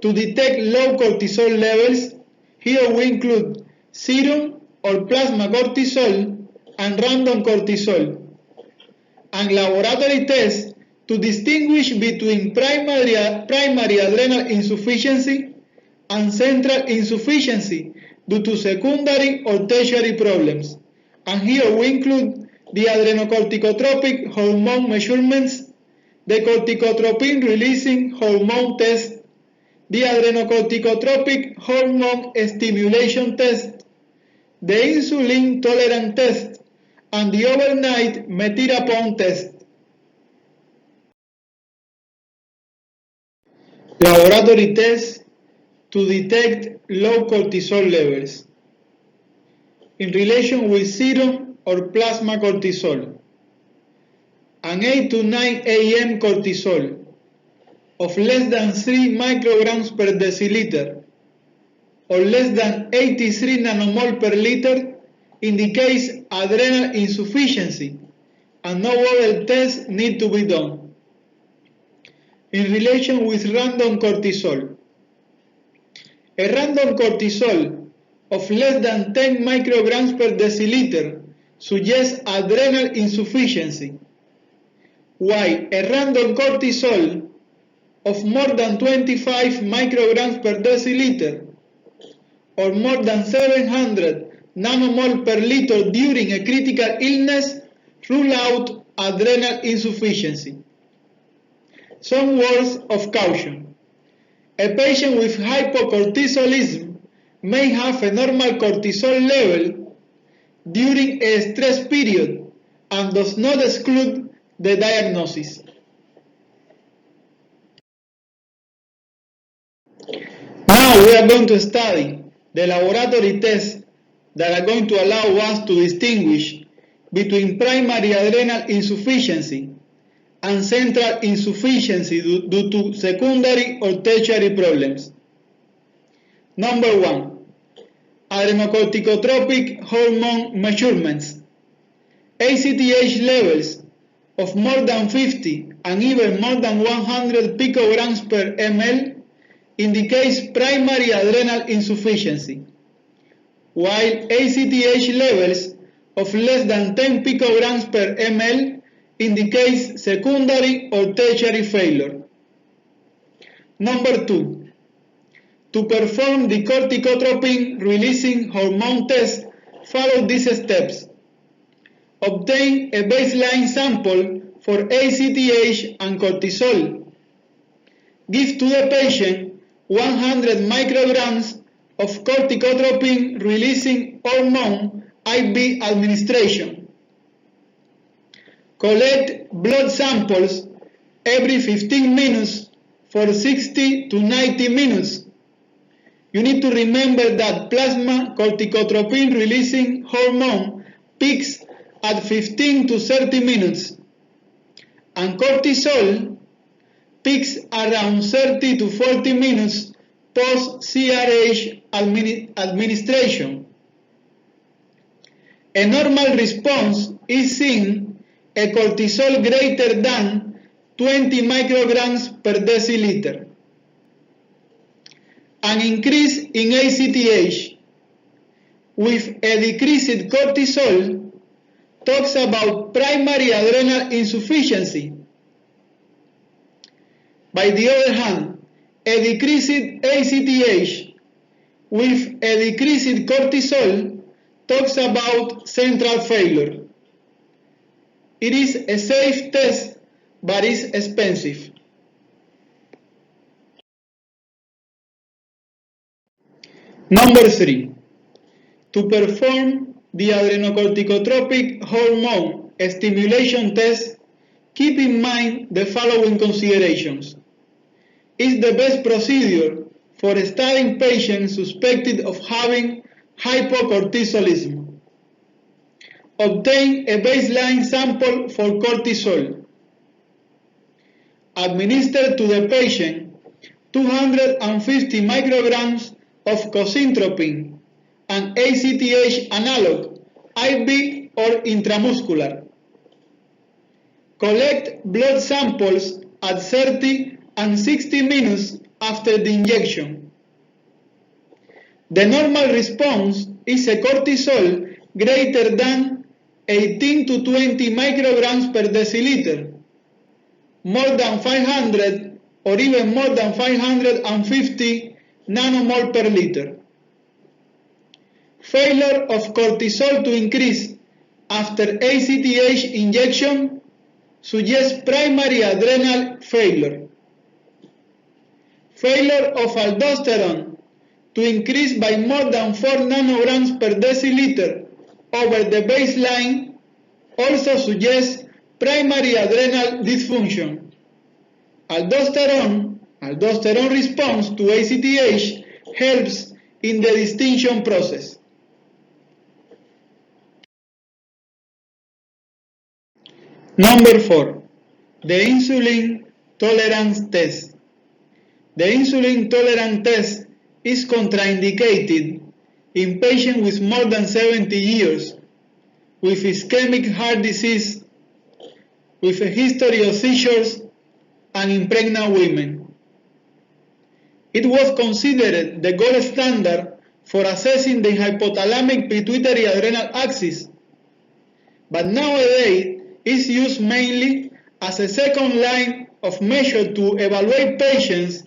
to detect low cortisol levels. Here we include serum or plasma cortisol and random cortisol, and laboratory tests to distinguish between primary adrenal insufficiency and central insufficiency due to secondary or tertiary problems. And here we include the adrenocorticotropic hormone measurements, the corticotropin releasing hormone test, the adrenocorticotropic hormone stimulation test, the insulin tolerant test, and the overnight metirapone test. Laboratory tests to detect low cortisol levels in relation with serum or plasma cortisol. An 8 to 9 AM cortisol of less than 3 micrograms per deciliter or less than 83 nanomole per liter indicates adrenal insufficiency and no other tests need to be done. In relation with random cortisol, a random cortisol of less than 10 micrograms per deciliter suggests adrenal insufficiency, while a random cortisol of more than 25 micrograms per deciliter or more than 700 nanomole per liter during a critical illness rule out adrenal insufficiency. Some words of caution. A patient with hypocortisolism may have a normal cortisol level during a stress period and does not exclude the diagnosis. Now we are going to study the laboratory tests that are going to allow us to distinguish between primary adrenal insufficiency and central insufficiency due to secondary or tertiary problems. Number 1. Adrenocorticotropic hormone measurements. ACTH levels of more than 50 and even more than 100 picograms per ml indicates primary adrenal insufficiency, while ACTH levels of less than 10 picograms per ml indicates secondary or tertiary failure. Number 2. To perform the corticotropin-releasing hormone test, follow these steps. Obtain a baseline sample for ACTH and cortisol. Give to the patient 100 micrograms of corticotropin-releasing hormone IV administration. Collect blood samples every 15 minutes for 60 to 90 minutes. You need to remember that plasma corticotropin-releasing hormone peaks at 15 to 30 minutes, and cortisol peaks around 30 to 40 minutes post-CRH administration. A normal response is seen a cortisol greater than 20 micrograms per deciliter. An increase in ACTH with a decreased cortisol talks about primary adrenal insufficiency. By the other hand, a decreased ACTH with a decreased cortisol talks about central failure. It is a safe test, but is expensive. Number 3. To perform the adrenocorticotropic hormone stimulation test, keep in mind the following considerations. It's the best procedure for studying patients suspected of having hypocortisolism. Obtain a baseline sample for cortisol. Administer to the patient 250 micrograms of cosintropin, an ACTH analog, IV or intramuscular. Collect blood samples at 30 and 60 minutes after the injection. The normal response is a cortisol greater than 18 to 20 micrograms per deciliter, more than 500 or even more than 550 nanomole per liter. Failure of cortisol to increase after ACTH injection suggests primary adrenal failure. Failure of aldosterone to increase by more than 4 nanograms per deciliter over the baseline also suggests primary adrenal dysfunction. Aldosterone response to ACTH helps in the distinction process. Number 4. The insulin tolerance test. The insulin tolerance test is contraindicated in patients with more than 70 years, with ischemic heart disease, with a history of seizures, and in pregnant women. It was considered the gold standard for assessing the hypothalamic pituitary adrenal axis, but nowadays is used mainly as a second line of measure to evaluate patients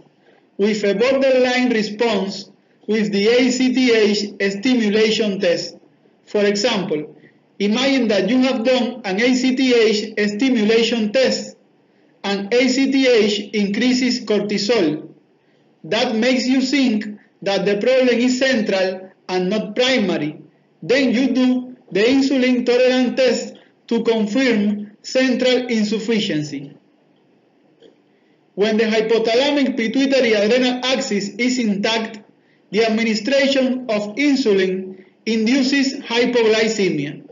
with a borderline response with the ACTH stimulation test. For example, imagine that you have done an ACTH stimulation test and ACTH increases cortisol. That makes you think that the problem is central and not primary. Then you do the insulin tolerance test to confirm central insufficiency. When the hypothalamic pituitary adrenal axis is intact, the administration of insulin induces hypoglycemia.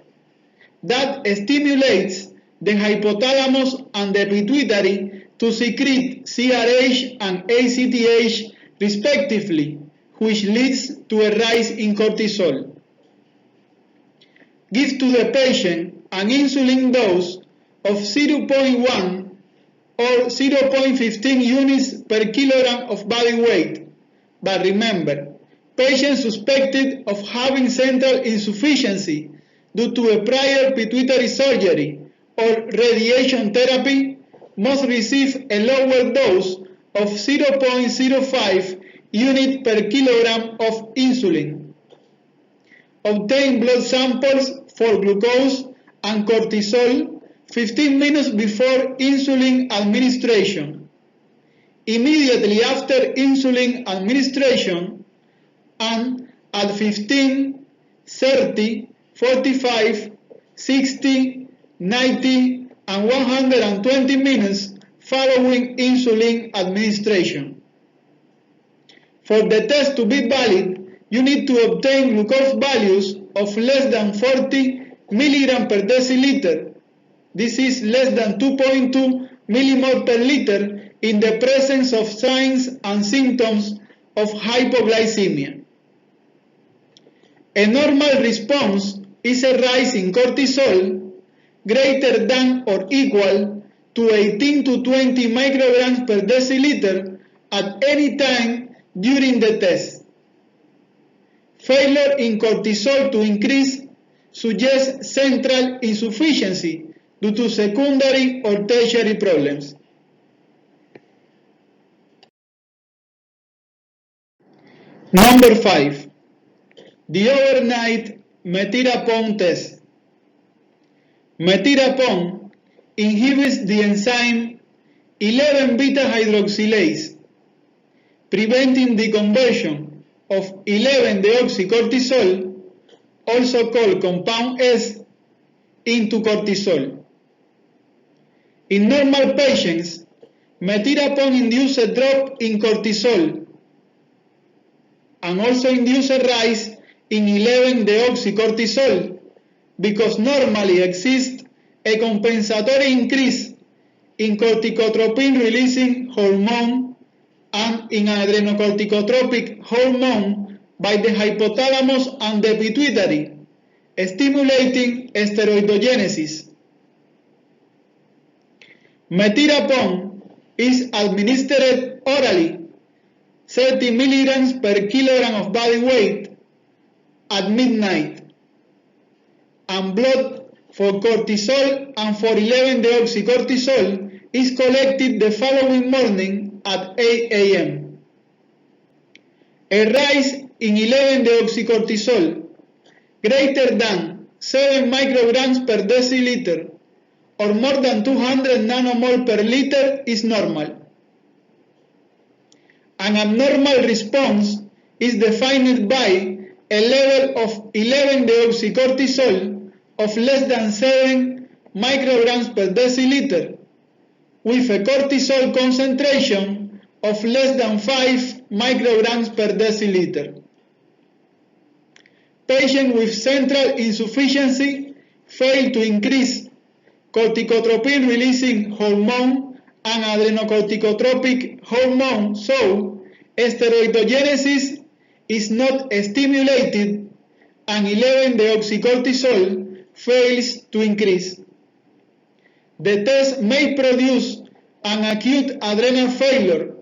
That stimulates the hypothalamus and the pituitary to secrete CRH and ACTH respectively, which leads to a rise in cortisol. Give to the patient an insulin dose of 0.1 or 0.15 units per kilogram of body weight But remember, patients suspected of having central insufficiency due to a prior pituitary surgery or radiation therapy must receive a lower dose of 0.05 unit per kilogram of insulin. Obtain blood samples for glucose and cortisol 15 minutes before insulin administration, immediately after insulin administration, and at 15, 30, 45, 60, 90, and 120 minutes following insulin administration. For the test to be valid, you need to obtain glucose values of less than 40 mg per deciliter. This is less than 2.2 millimole per liter in the presence of signs and symptoms of hypoglycemia. A normal response is a rise in cortisol greater than or equal to 18 to 20 micrograms per deciliter at any time during the test. Failure in cortisol to increase suggests central insufficiency due to secondary or tertiary problems. Number 5. The overnight metirapone test. Metirapone inhibits the enzyme 11-beta-hydroxylase, preventing the conversion of 11-deoxycortisol, also called compound S, into cortisol. In normal patients, metirapone induces a drop in cortisol and also induces a rise in 11-deoxycortisol because normally exists a compensatory increase in corticotropin-releasing hormone and in adrenocorticotropic hormone by the hypothalamus and the pituitary, stimulating steroidogenesis. Metirapone is administered orally, 30 milligrams per kilogram of body weight at midnight, and blood for cortisol and for 11-deoxycortisol is collected the following morning at 8 a.m. A rise in 11-deoxycortisol greater than 7 micrograms per deciliter or more than 200 nanomole per liter is normal. An abnormal response is defined by a level of 11-deoxycortisol of less than 7 micrograms per deciliter with a cortisol concentration of less than 5 micrograms per deciliter. Patients with central insufficiency fail to increase corticotropin-releasing hormone and adrenocorticotropic hormone, so steroidogenesis is not stimulated and 11-deoxycortisol fails to increase. The test may produce an acute adrenal failure,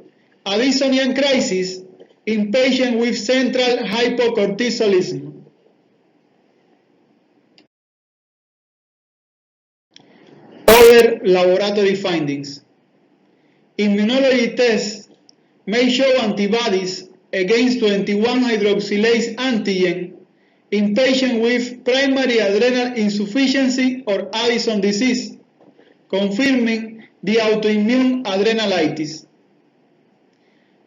Addisonian crisis, in patients with central hypocortisolism. Other laboratory findings. Immunology tests may show antibodies against 21-hydroxylase antigen in patients with primary adrenal insufficiency or Addison disease, confirming the autoimmune adrenalitis.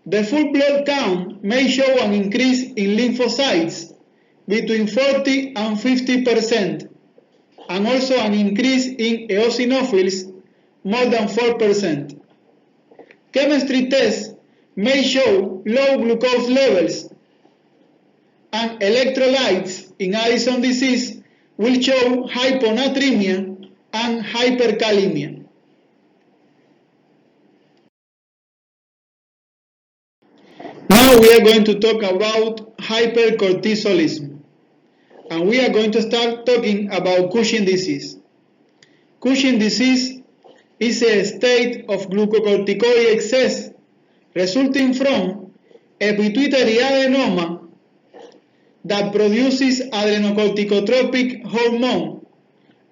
The full blood count may show an increase in lymphocytes between 40 and 50%, and also an increase in eosinophils more than 4%. Chemistry tests may show low glucose levels, and electrolytes in Addison disease will show hyponatremia and hyperkalemia. Now we are going to talk about hypercortisolism, and we are going to start talking about Cushing disease. Cushing disease is a state of glucocorticoid excess resulting from a pituitary adenoma that produces adrenocorticotropic hormone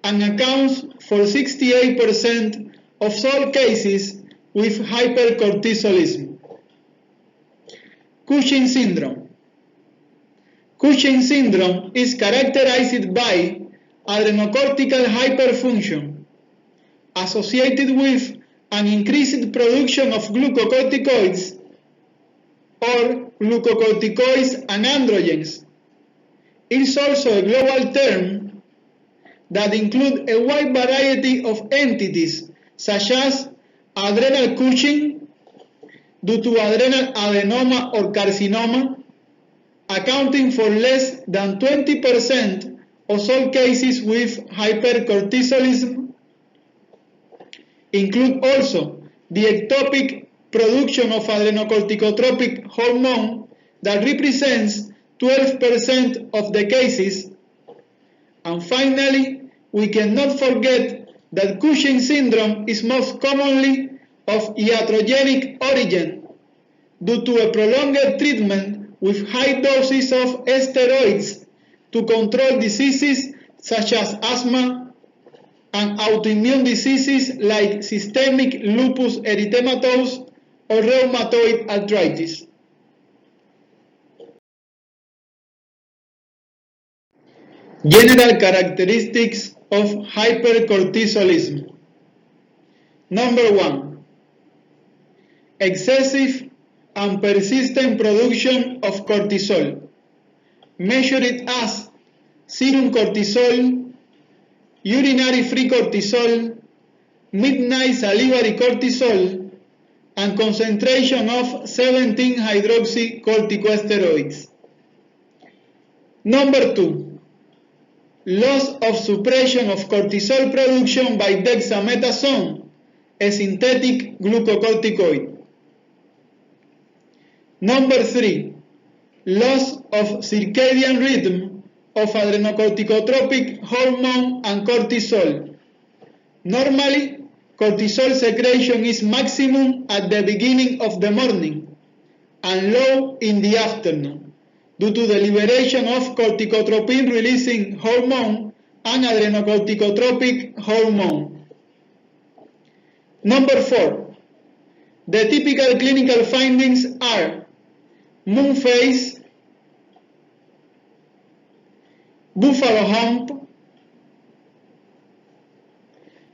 and accounts for 68% of all cases with hypercortisolism. Cushing syndrome. Cushing syndrome is characterized by adrenocortical hyperfunction associated with an increased production of glucocorticoids or glucocorticoids and androgens. It is also a global term that includes a wide variety of entities such as adrenal Cushing due to adrenal adenoma or carcinoma, accounting for less than 20% of all cases with hypercortisolism. Include also the ectopic production of adrenocorticotropic hormone that represents 12% of the cases. And finally, we cannot forget that Cushing syndrome is most commonly of iatrogenic origin due to a prolonged treatment with high doses of steroids to control diseases such as asthma and autoimmune diseases like systemic lupus erythematosus or rheumatoid arthritis. General characteristics of hypercortisolism. Number 1. Excessive and persistent production of cortisol, measured as serum cortisol, urinary free cortisol, midnight salivary cortisol, and concentration of 17-hydroxycorticosteroids. Number 2. Loss of suppression of cortisol production by dexamethasone, a synthetic glucocorticoid. Number 3. Loss of circadian rhythm of adrenocorticotropic hormone and cortisol. Normally, cortisol secretion is maximum at the beginning of the morning and low in the afternoon due to the liberation of corticotropin-releasing hormone and adrenocorticotropic hormone. Number 4. The typical clinical findings are moon phase, buffalo hump,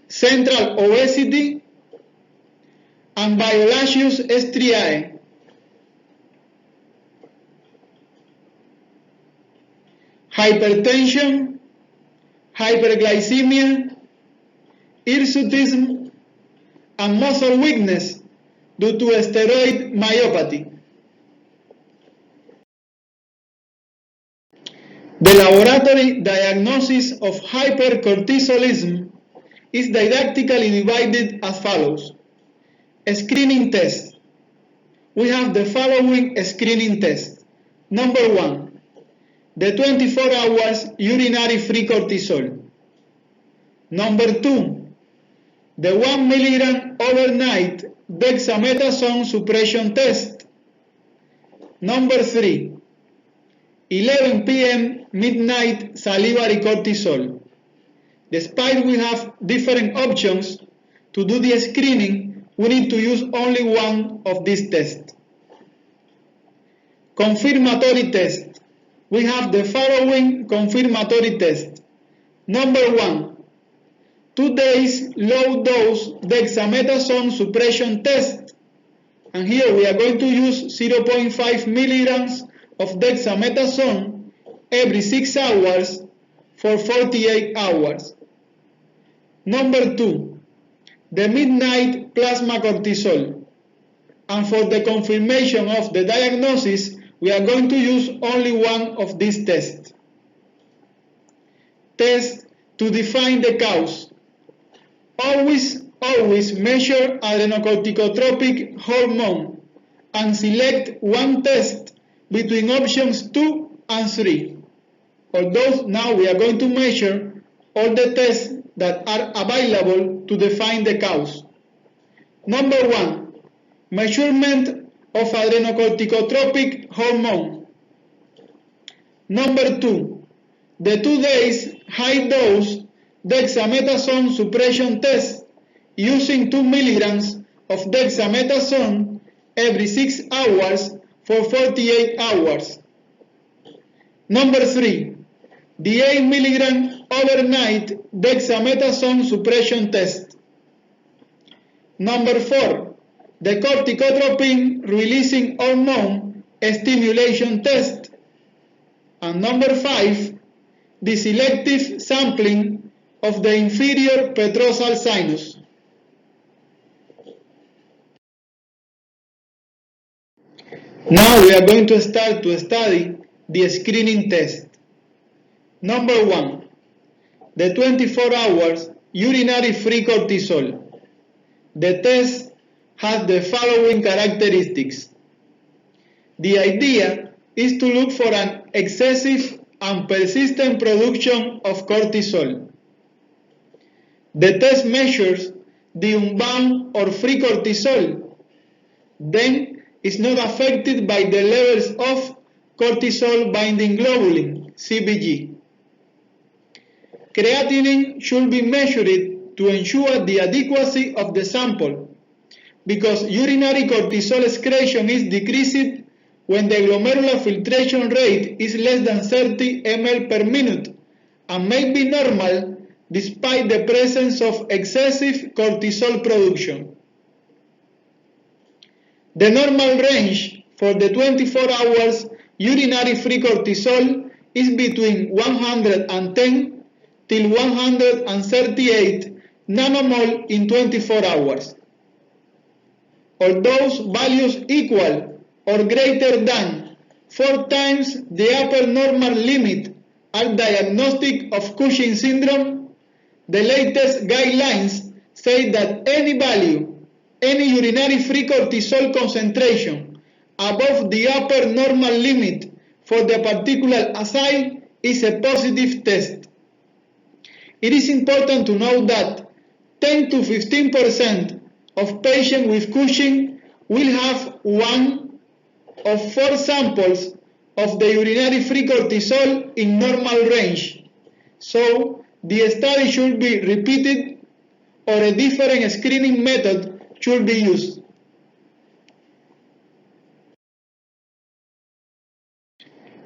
central obesity, and violaceous striae. Hypertension, hyperglycemia, hirsutism, and muscle weakness due to steroid myopathy. The laboratory diagnosis of hypercortisolism is didactically divided as follows. Screening test. We have the following screening tests. Number 1. The 24 hours urinary free cortisol. Number 2. The 1 milligram overnight dexamethasone suppression test. Number 3. 11 p.m. midnight salivary cortisol. Despite we have different options to do the screening, we need to use only one of these tests. Confirmatory test. We have the following confirmatory test. Number 1. 2 days low dose dexamethasone suppression test. And here we are going to use 0.5 milligrams of dexamethasone every 6 hours for 48 hours. Number 2. The midnight plasma cortisol. And for the confirmation of the diagnosis, we are going to use only one of these tests. Test to define the cause. Always measure adrenocorticotropic hormone and select one test between options 2 and 3. Although now we are going to measure all the tests that are available to define the cause. Number 1. Measurement of adrenocorticotropic hormone. Number 2, the 2 days high-dose dexamethasone suppression test using 2 milligrams of dexamethasone every 6 hours for 48 hours. Number 3, the 8 milligram overnight dexamethasone suppression test. Number 4, the corticotropin releasing hormone stimulation test. And number 5, the selective sampling of the inferior petrosal sinus. Now we are going to start to study the screening test. Number 1, the 24 hours urinary free cortisol. The test has the following characteristics. The idea is to look for an excessive and persistent production of cortisol. The test measures the unbound or free cortisol, then is not affected by the levels of cortisol binding globulin, CBG. Creatinine should be measured to ensure the adequacy of the sample, because urinary cortisol excretion is decreased when the glomerular filtration rate is less than 30 ml per minute and may be normal despite the presence of excessive cortisol production. The normal range for the 24 hours urinary free cortisol is between 110 till 138 nanomole in 24 hours. Or those values equal or greater than 4 times the upper normal limit are diagnostic of Cushing syndrome. The latest guidelines say that any value, any urinary free cortisol concentration above the upper normal limit for the particular assay is a positive test. It is important to note that 10 to 15% of patients with Cushing will have one of 4 samples of the urinary free cortisol in normal range. So the study should be repeated or a different screening method should be used.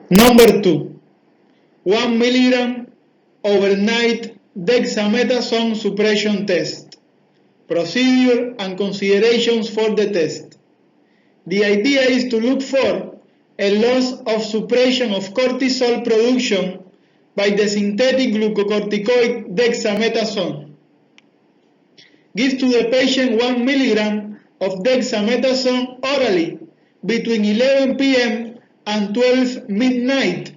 Number 2, 1 milligram overnight dexamethasone suppression test. Procedure and considerations for the test. The idea is to look for a loss of suppression of cortisol production by the synthetic glucocorticoid dexamethasone. Give to the patient 1 milligram of dexamethasone orally between 11 p.m. and 12 midnight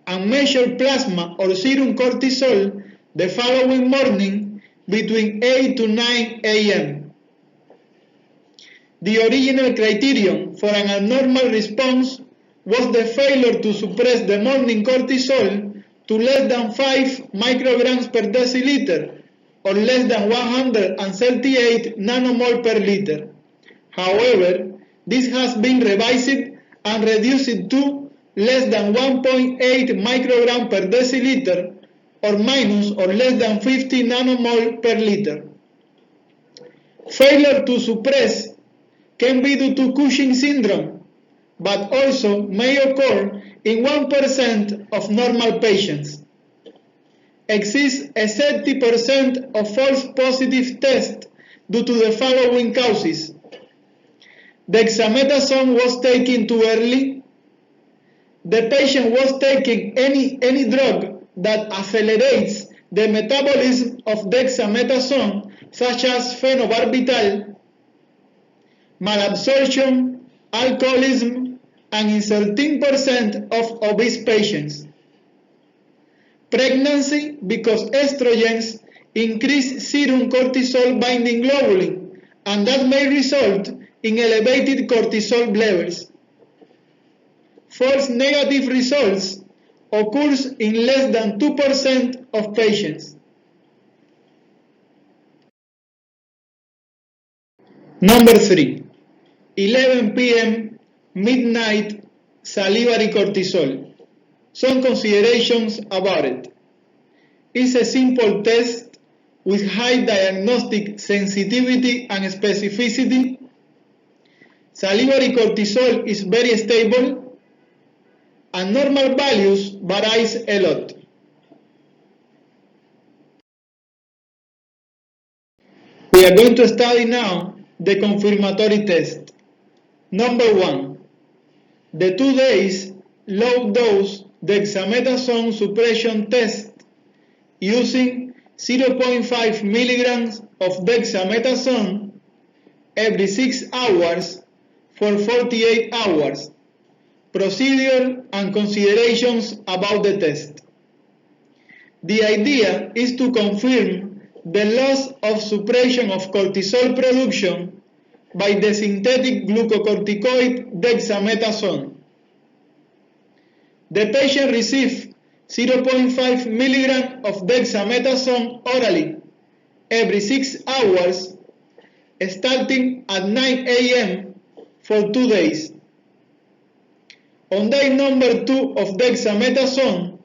and measure plasma or serum cortisol the following morning between 8 to 9 a.m. The original criterion for an abnormal response was the failure to suppress the morning cortisol to less than 5 micrograms per deciliter or less than 138 nanomole per liter. However, this has been revised and reduced to less than 1.8 microgram per deciliter or minus or less than 50 nanomole per liter. Failure to suppress can be due to Cushing syndrome, but also may occur in 1% of normal patients. Exists a 30% of false positive tests due to the following causes. Dexamethasone was taken too early. The patient was taking any drug that accelerates the metabolism of dexamethasone, such as phenobarbital. Malabsorption, alcoholism, and in 13% of obese patients. Pregnancy because estrogens increase serum cortisol binding globulin, and that may result in elevated cortisol levels. False negative results occurs in less than 2% of patients. Number 3, 11 p.m. midnight salivary cortisol. Some considerations about it. It's a simple test with high diagnostic sensitivity and specificity. Salivary cortisol is very stable, and normal values varies a lot. We are going to study now the confirmatory test. Number 1, the 2 days low dose dexamethasone suppression test using 0.5 milligrams of dexamethasone every 6 hours for 48 hours. Procedure and considerations about the test. The idea is to confirm the loss of suppression of cortisol production by the synthetic glucocorticoid dexamethasone. The patient received 0.5 milligrams of dexamethasone orally every 6 hours starting at 9 a.m. for 2 days. On day number 2 of dexamethasone,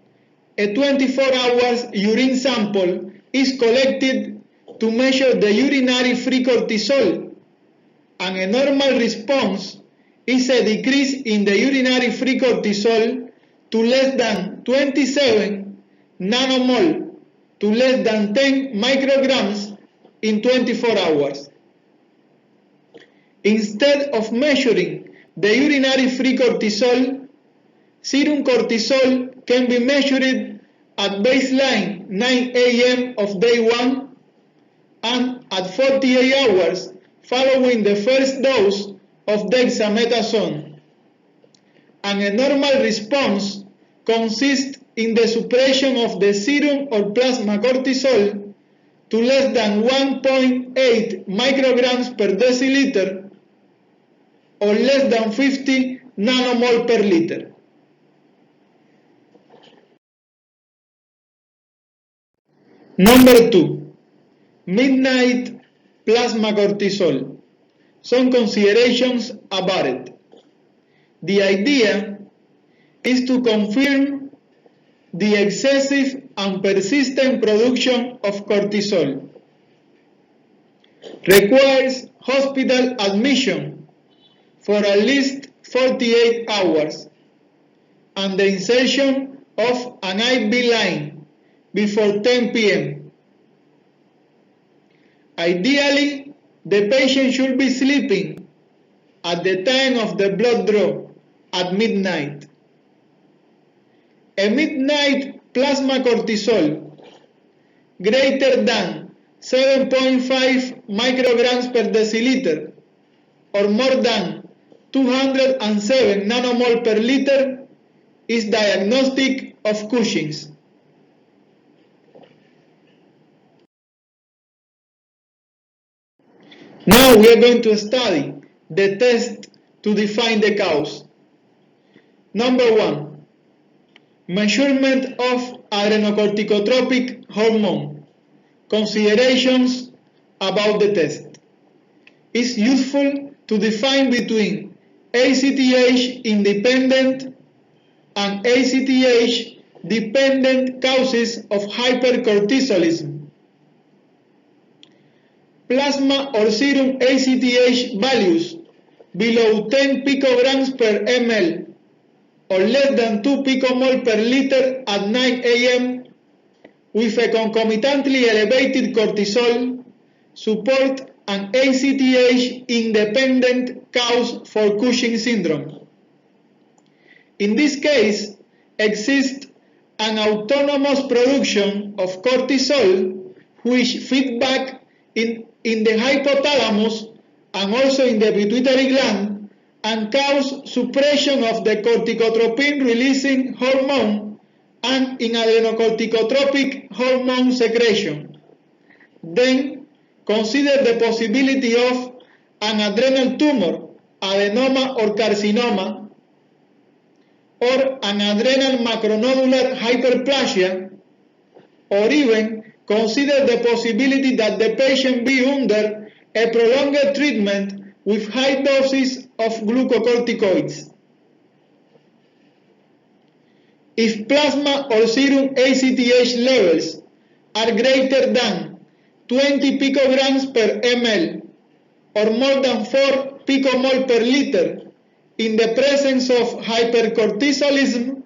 a 24-hour urine sample is collected to measure the urinary free cortisol, and a normal response is a decrease in the urinary free cortisol to less than 27 nanomole to less than 10 micrograms in 24 hours. Instead of measuring the urinary free cortisol, serum cortisol can be measured at baseline 9 a.m. of day 1 and at 48 hours following the first dose of dexamethasone. And a normal response consists in the suppression of the serum or plasma cortisol to less than 1.8 micrograms per deciliter or less than 50 nanomole per liter. Number 2, midnight plasma cortisol. Some considerations about it. The idea is to confirm the excessive and persistent production of cortisol. Requires hospital admission for at least 48 hours and the insertion of an IV line before 10 p.m. Ideally, the patient should be sleeping at the time of the blood draw at midnight. A midnight plasma cortisol greater than 7.5 micrograms per deciliter or more than 207 nanomole per liter is diagnostic of Cushing's. Now we are going to study the test to define the cause. Number 1, measurement of adrenocorticotropic hormone. Considerations about the test. It's useful to define between ACTH independent and ACTH dependent causes of hypercortisolism. Plasma or serum ACTH values below 10 picograms per ml or less than 2 picomole per liter at 9 a.m. with a concomitantly elevated cortisol support an ACTH independent cause for Cushing syndrome. In this case, exists an autonomous production of cortisol which feeds back in the hypothalamus and also in the pituitary gland and cause suppression of the corticotropin releasing hormone and in adrenocorticotropic hormone secretion. Then consider the possibility of an adrenal tumor, adenoma or carcinoma, or an adrenal macronodular hyperplasia, or even consider the possibility that the patient be under a prolonged treatment with high doses of glucocorticoids. If plasma or serum ACTH levels are greater than 20 picograms per ml or more than 4 picomole per liter in the presence of hypercortisolism,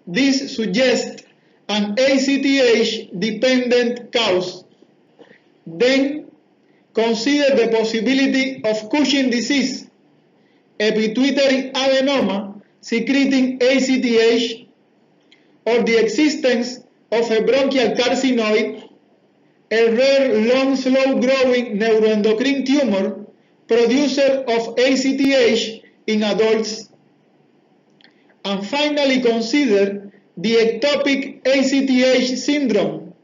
this suggests an ACTH-dependent cause. Then consider the possibility of Cushing disease, a pituitary adenoma secreting ACTH, or the existence of a bronchial carcinoid, a rare, long, slow-growing neuroendocrine tumor producer of ACTH in adults. And finally, consider the ectopic ACTH syndrome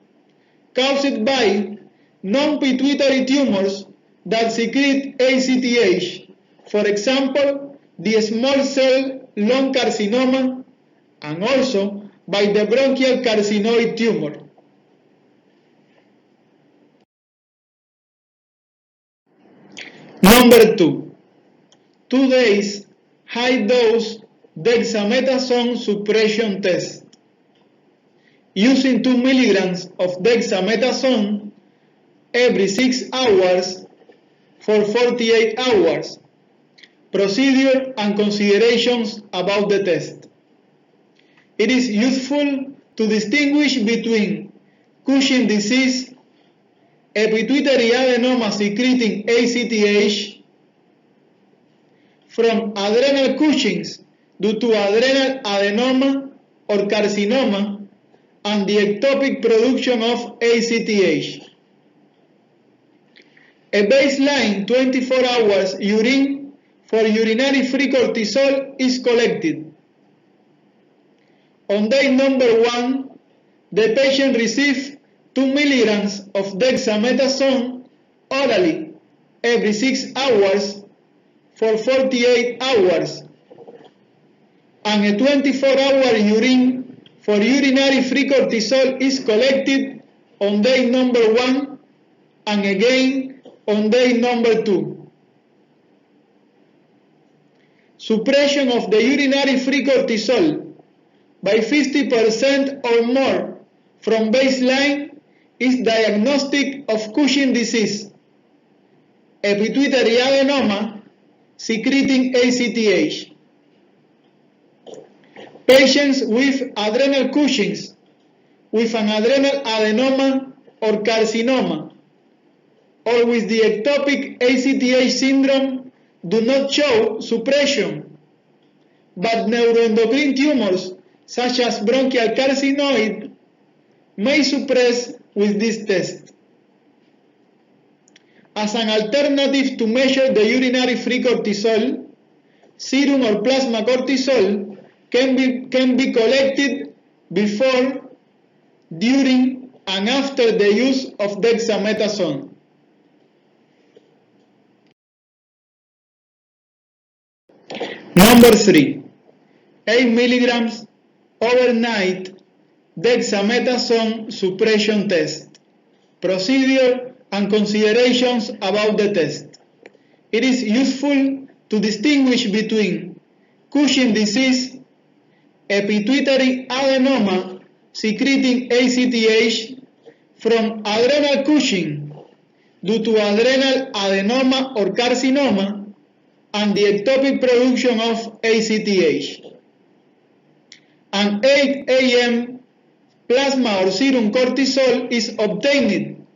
caused by non-pituitary tumors that secrete ACTH, for example, the small cell lung carcinoma, and also by the bronchial carcinoid tumor. Number 2. 2 days high-dose dexamethasone suppression test. Using 2 milligrams of dexamethasone every 6 hours for 48 hours. Procedure and considerations about the test. It is useful to distinguish between Cushing disease, a pituitary adenoma secreting ACTH, from adrenal Cushing's due to adrenal adenoma or carcinoma and the ectopic production of ACTH. A baseline 24 hours urine for urinary free cortisol is collected. On day number 1, the patient received 2 milligrams of dexamethasone orally every 6 hours for 48 hours, and a 24-hour urine for urinary free cortisol is collected on day number 1 and again on day number 2. Suppression of the urinary free cortisol by 50% or more from baseline is diagnostic of Cushing disease, a pituitary adenoma secreting ACTH. Patients with adrenal Cushing's with an adrenal adenoma or carcinoma or with the ectopic ACTH syndrome do not show suppression, but neuroendocrine tumors such as bronchial carcinoid may suppress with this test. As an alternative to measure the urinary free cortisol, serum or plasma cortisol can be collected before, during, and after the use of dexamethasone. Number 3. 8 milligrams overnight dexamethasone suppression test. Procedure and considerations about the test. It is useful to distinguish between Cushing disease, a pituitary adenoma secreting ACTH, from adrenal Cushing due to adrenal adenoma or carcinoma and the ectopic production of ACTH. An 8 a.m. plasma or serum cortisol is obtained,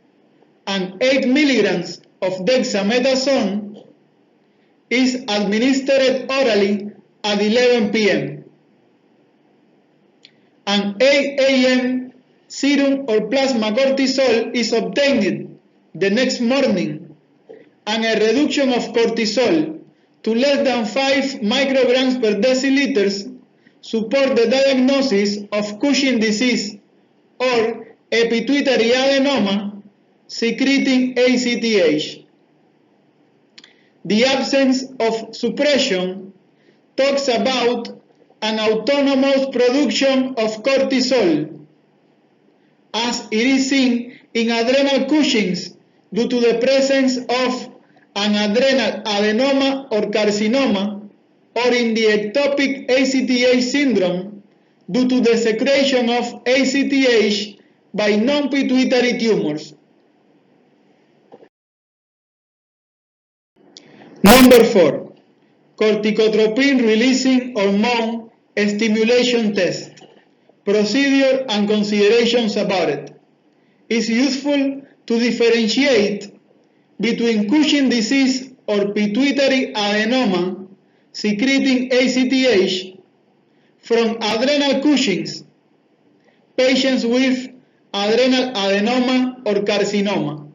and 8 milligrams of dexamethasone is administered orally at 11 p.m. An 8 a.m. serum or plasma cortisol is obtained the next morning, and a reduction of cortisol to less than 5 micrograms per deciliter support the diagnosis of Cushing disease or a pituitary adenoma secreting ACTH. The absence of suppression talks about an autonomous production of cortisol, as it is seen in adrenal Cushing's due to the presence of an adrenal adenoma or carcinoma, or in the ectopic ACTH syndrome due to the secretion of ACTH by non-pituitary tumors. Number 4. Corticotropin-releasing hormone stimulation test. Procedure and considerations about it. It's useful to differentiate between Cushing disease or pituitary adenoma secreting ACTH from adrenal Cushing's, patients with adrenal adenoma or carcinoma.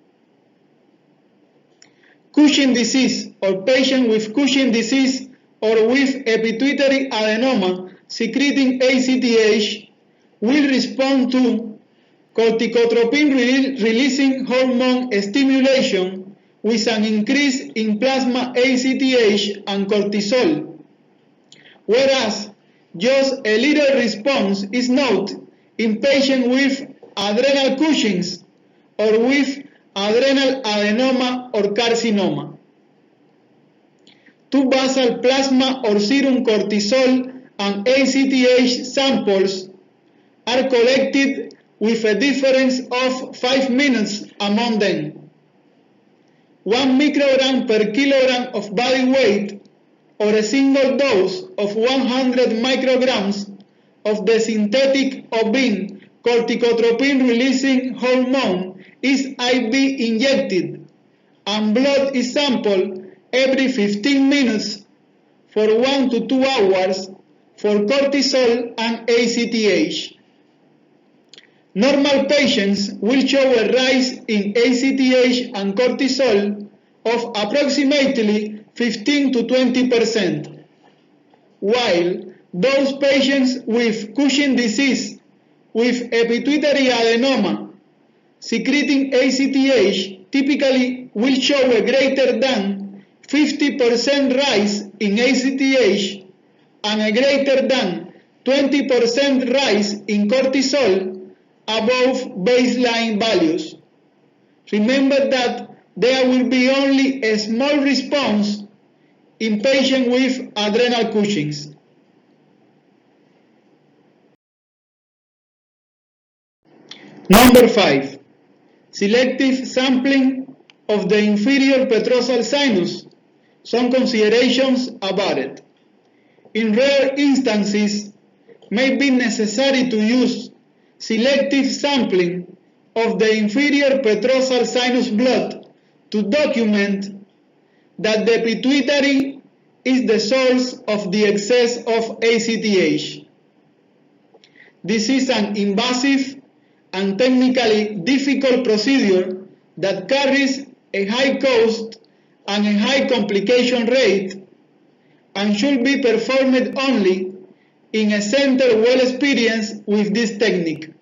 Cushing disease or patient with Cushing disease or with a pituitary adenoma secreting ACTH will respond to corticotropin-releasing hormone stimulation with an increase in plasma ACTH and cortisol, whereas just a little response is noted in patients with adrenal Cushing's or with adrenal adenoma or carcinoma. Two basal plasma or serum cortisol and ACTH samples are collected with a difference of 5 minutes among them. 1 microgram per kilogram of body weight or a single dose of 100 micrograms of the synthetic ovine corticotropin-releasing hormone is IV injected, and blood is sampled every 15 minutes for 1 to 2 hours for cortisol and ACTH. Normal patients will show a rise in ACTH and cortisol of approximately 15 to 20%, while those patients with Cushing disease with a pituitary adenoma secreting ACTH typically will show a greater than 50% rise in ACTH and a greater than 20% rise in cortisol above baseline values. Remember that there will be only a small response in patients with adrenal Cushing's. Number 5. Selective sampling of the inferior petrosal sinus. Some considerations about it. In rare instances, may be necessary to use selective sampling of the inferior petrosal sinus blood to document that the pituitary is the source of the excess of ACTH. This is an invasive and technically difficult procedure that carries a high cost and a high complication rate and should be performed only in a center well experienced with this technique.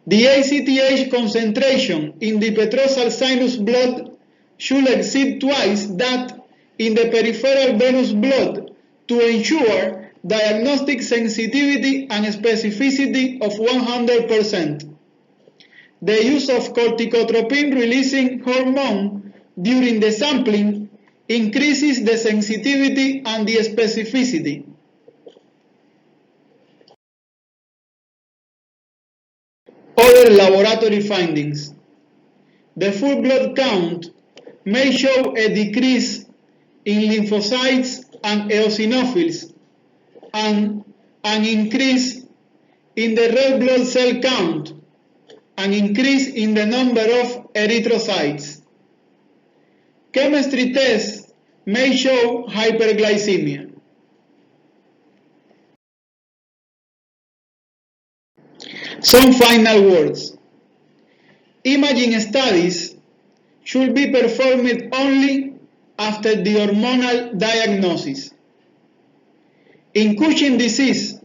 The ACTH concentration in the petrosal sinus blood should exceed twice that in the peripheral venous blood to ensure diagnostic sensitivity and specificity of 100%. The use of corticotropin-releasing hormone during the sampling increases the sensitivity and the specificity. Other laboratory findings. The full blood count may show a decrease in lymphocytes and eosinophils and an increase in the red blood cell count, an increase in the number of erythrocytes. Chemistry tests may show hyperglycemia. Some final words. Imaging studies should be performed only after the hormonal diagnosis. In Cushing disease,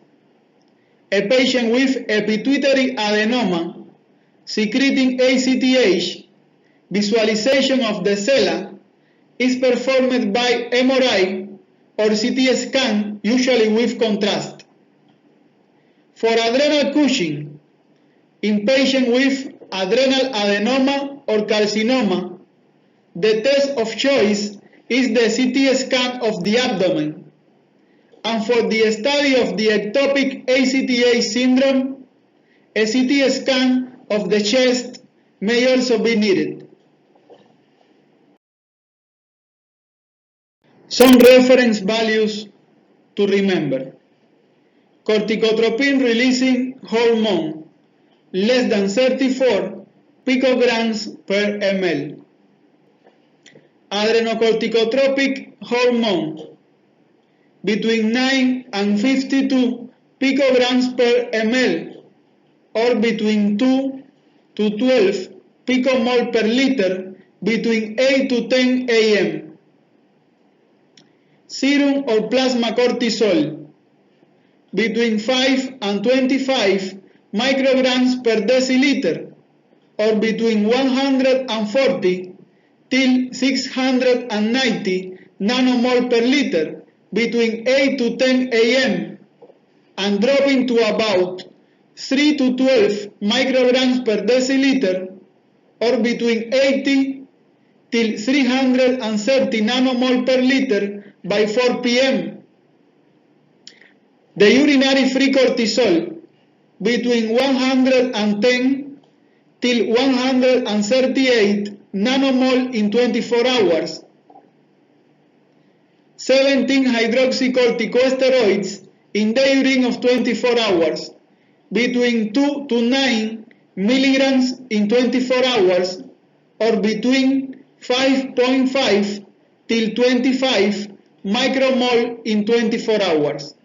a patient with a pituitary adenoma secreting ACTH, visualization of the cella is performed by MRI or CT scan, usually with contrast. For adrenal Cushing, in patients with adrenal adenoma or carcinoma, the test of choice is the CT scan of the abdomen, and for the study of the ectopic ACTH syndrome, a CT scan of the chest may also be needed. Some reference values to remember. Corticotropin releasing hormone, less than 34 picograms per ml. Adrenocorticotropic hormone, between 9 and 52 picograms per ml, or between 2 to 12 picomole per liter between 8 to 10 a.m. Serum or plasma cortisol, between 5 and 25 micrograms per deciliter, or between 140 till 690 nanomole per liter between 8 to 10 a.m. and dropping to about 3 to 12 micrograms per deciliter, or between 80 till 330 nanomole per liter by 4 p.m. The urinary free cortisol, between 110 till 138 nanomole in 24 hours. 17 hydroxycorticosteroids in the urine of 24 hours, between 2 to 9 milligrams in 24 hours, or between 5.5 till 25 micromole in 24 hours.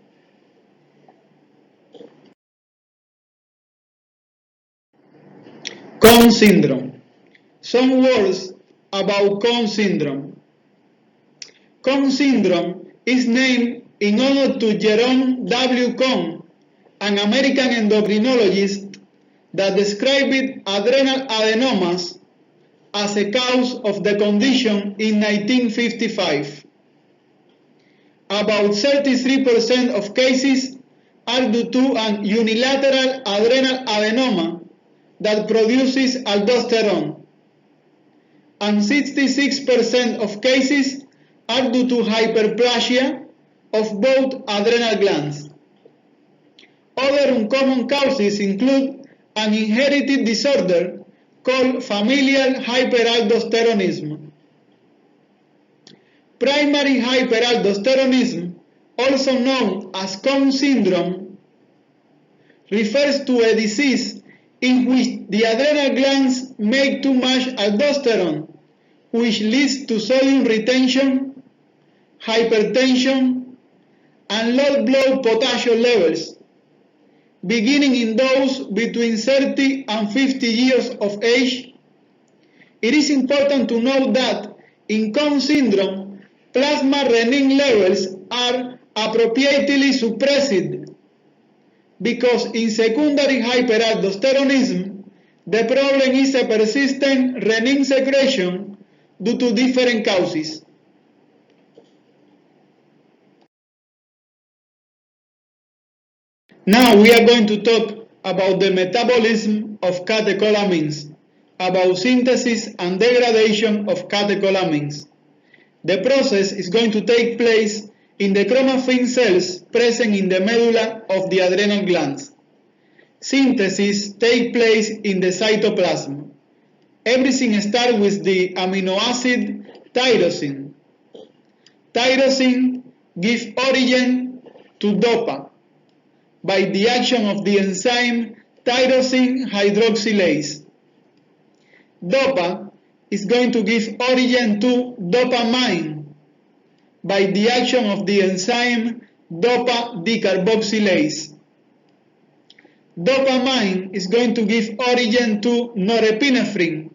Cohn syndrome. Some words about Cohn syndrome. Cohn syndrome is named in honor to Jerome W. Cohn, an American endocrinologist that described adrenal adenomas as a cause of the condition in 1955. About 33% of cases are due to an unilateral adrenal adenoma that produces aldosterone, and 66% of cases are due to hyperplasia of both adrenal glands. Other uncommon causes include an inherited disorder called familial hyperaldosteronism. Primary hyperaldosteronism, also known as Cohn syndrome, refers to a disease in which the adrenal glands make too much aldosterone, which leads to sodium retention, hypertension, and low blood potassium levels, beginning in those between 30 and 50 years of age. It is important to note that in Cohn syndrome, plasma renin levels are appropriately suppressed, because in secondary hyperaldosteronism, the problem is a persistent renin secretion due to different causes. Now we are going to talk about the metabolism of catecholamines, about synthesis and degradation of catecholamines. The process is going to take place in the chromaffin cells present in the medulla of the adrenal glands. Synthesis takes place in the cytoplasm. Everything starts with the amino acid tyrosine. Tyrosine gives origin to DOPA by the action of the enzyme tyrosine hydroxylase. DOPA is going to give origin to dopamine by the action of the enzyme DOPA decarboxylase. Dopamine is going to give origin to norepinephrine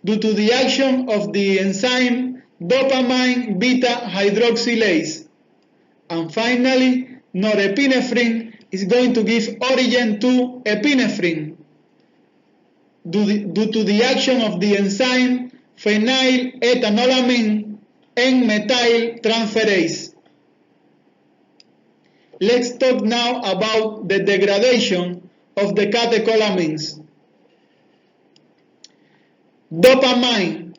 due to the action of the enzyme dopamine beta hydroxylase. And finally, norepinephrine is going to give origin to epinephrine due to the action of the enzyme phenylethanolamine N-methyl transferase. Let's talk now about the degradation of the catecholamines. Dopamine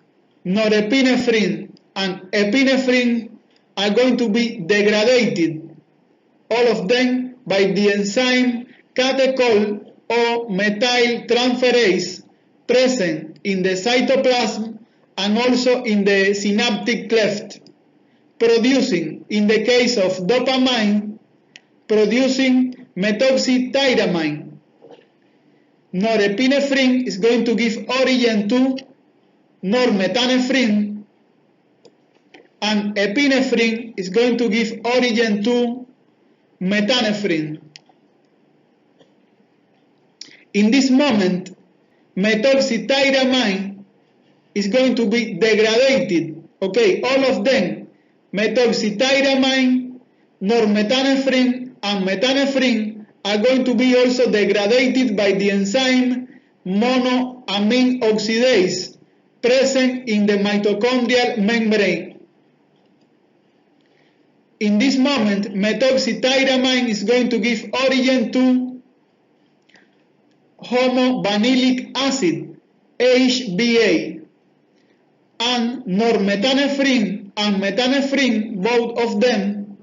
norepinephrine and epinephrine are going to be degraded, all of them, by the enzyme catechol or methyltransferase present in the cytoplasm and also in the synaptic cleft, producing, in the case of dopamine, producing methoxytyramine. Norepinephrine is going to give origin to normetanephrine, and epinephrine is going to give origin to metanephrine. In this moment, methoxytyramine is going to be degraded. Okay, all of them, methoxytyramine, normetanephrine, and metanephrine, are going to be also degraded by the enzyme monoamine oxidase present in the mitochondrial membrane. In this moment, methoxytyramine is going to give origin to homovanillic acid, HBA, and normetanephrine and metanephrine, both of them,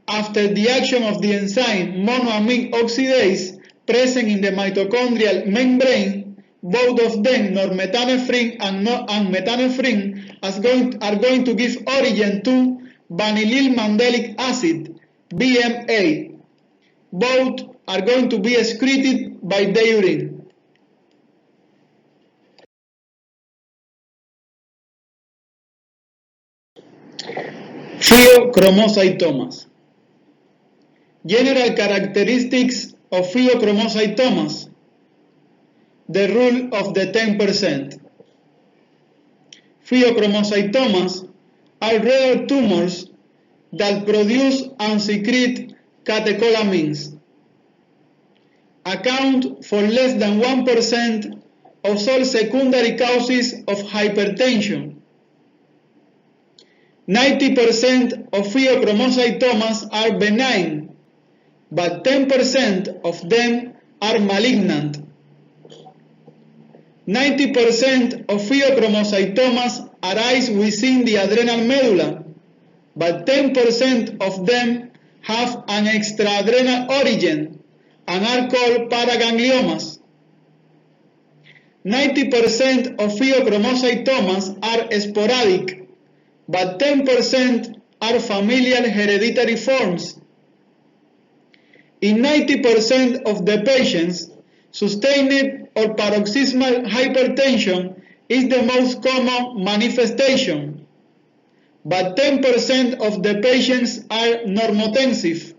after the action of the enzyme monoamine oxidase present in the mitochondrial membrane, both of them, normetanephrine and metanephrine, are going to give origin to vanillyl mandelic acid, VMA. Both are going to be excreted by the urine. Pheochromocytomas. General characteristics of pheochromocytomas. The rule of the 10%. Pheochromocytomas are rare tumors that produce and secrete catecholamines. Account for less than 1% of all secondary causes of hypertension. 90% of pheochromocytomas are benign, but 10% of them are malignant. 90% of pheochromocytomas arise within the adrenal medulla, but 10% of them have an extraadrenal origin and are called paragangliomas. 90% of pheochromocytomas are sporadic, but 10% are familial hereditary forms. In 90% of the patients, sustained or paroxysmal hypertension is the most common manifestation, but 10% of the patients are normotensive.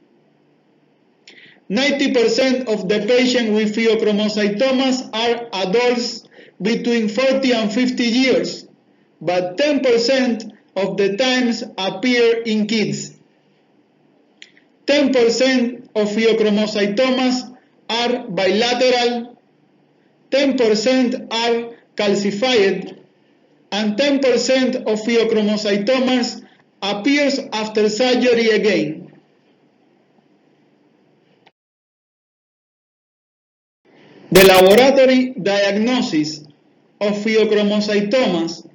90% of the patients with pheochromocytomas are adults between 40 and 50 years, but 10% of the times appear in kids. 10% of pheochromocytomas are bilateral, 10% are calcified, and 10% of pheochromocytomas appears after surgery again. The laboratory diagnosis of pheochromocytomas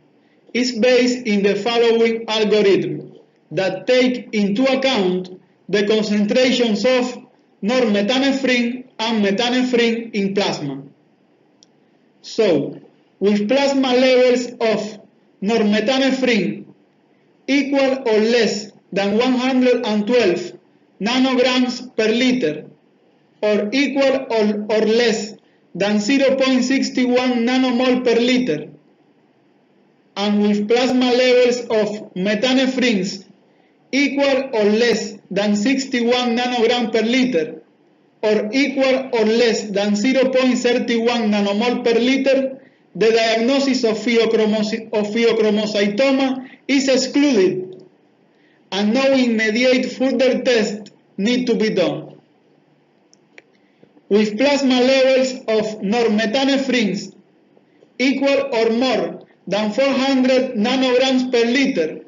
is based in the following algorithm that take into account the concentrations of normetanephrine and metanephrine in plasma. So, with plasma levels of normetanephrine equal or less than 112 nanograms per liter, or equal or less than 0.61 nanomole per liter, and with plasma levels of metanephrine's equal or less than 61 nanogram per liter, or equal or less than 0.31 nanomole per liter, the diagnosis of pheochromocytoma is excluded, and no immediate further tests need to be done. With plasma levels of normetanephrine equal or more than 400 nanograms per liter,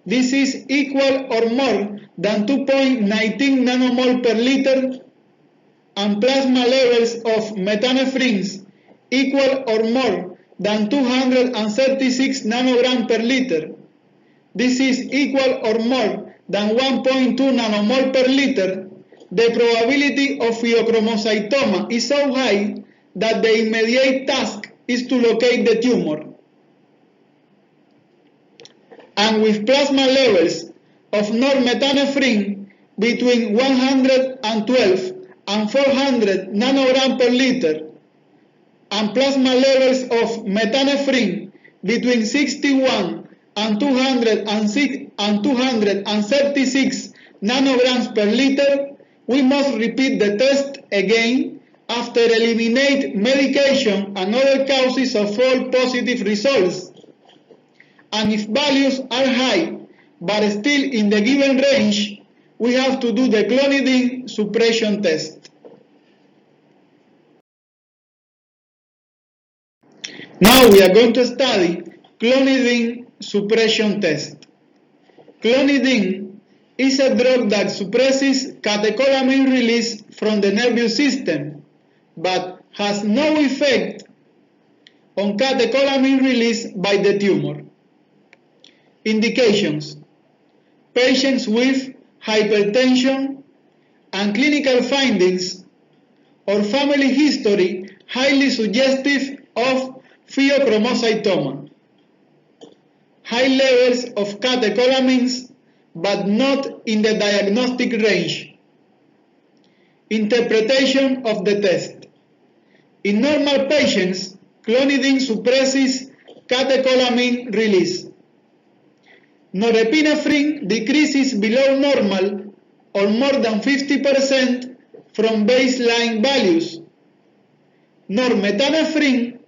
this is equal or more than 2.19 nanomole per liter, and plasma levels of metanephrine equal or more than 236 nanogram per liter. This is equal or more than 1.2 nanomole per liter. The probability of pheochromocytoma is so high that the immediate task is to locate the tumor. And with plasma levels of normethanephrine between 112 and 400 nanogram per liter, and plasma levels of methanephrine between 61 and 236 nanograms per liter, we must repeat the test again after eliminate medication and other causes of false positive results. And if values are high but still in the given range, we have to do the clonidine suppression test. Now we are going to study clonidine suppression test. Clonidine is a drug that suppresses catecholamine release from the nervous system, but has no effect on catecholamine release by the tumor. Indications: patients with hypertension and clinical findings or family history highly suggestive of pheochromocytoma, high levels of catecholamines but not in the diagnostic range. Interpretation of the test: in normal patients, clonidine suppresses catecholamine release. Norepinephrine decreases below normal or more than 50% from baseline values. Normethanephrine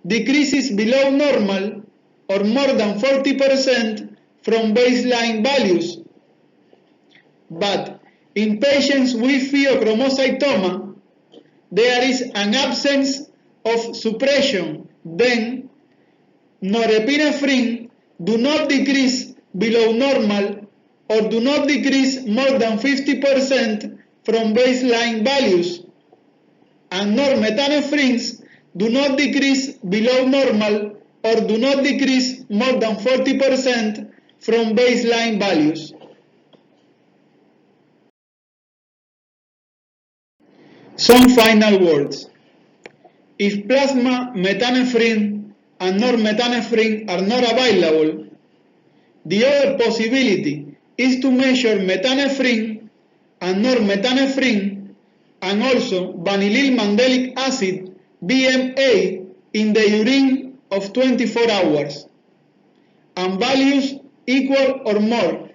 decreases below normal or more than 40% from baseline values. But in patients with pheochromocytoma, there is an absence of suppression. Then norepinephrine do not decrease below normal or do not decrease more than 50% from baseline values, and normethanephrine's do not decrease below normal or do not decrease more than 40% from baseline values. Some final words. If plasma methanephrine and normethanephrine are not available, the other possibility is to measure methanephrine and normethanephrine and also vanillyl mandelic acid VMA in the urine of 24 hours, and values equal or more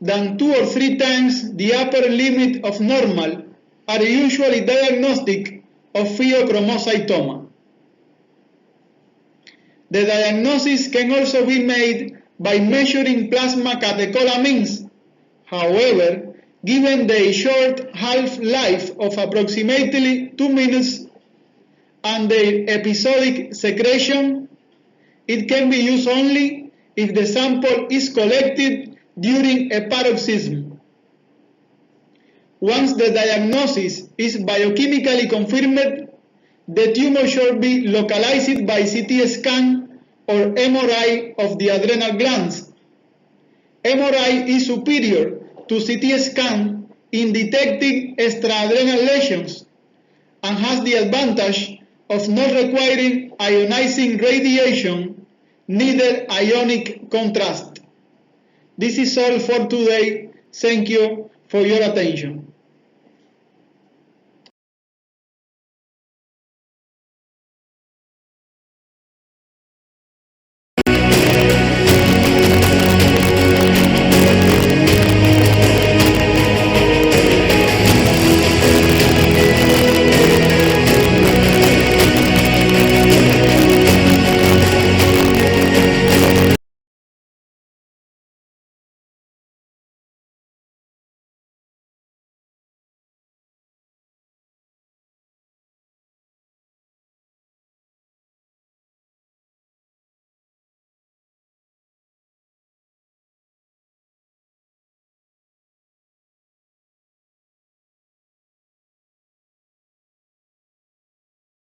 than 2 or 3 times the upper limit of normal are usually diagnostic of pheochromocytoma. The diagnosis can also be made by measuring plasma catecholamines. However, given the short half-life of approximately 2 minutes and their episodic secretion, it can be used only if the sample is collected during a paroxysm. Once the diagnosis is biochemically confirmed, the tumor should be localized by CT scan or MRI of the adrenal glands. MRI is superior to CT scan in detecting extraadrenal lesions and has the advantage of not requiring ionizing radiation, neither ionic contrast. This is all for today. Thank you for your attention.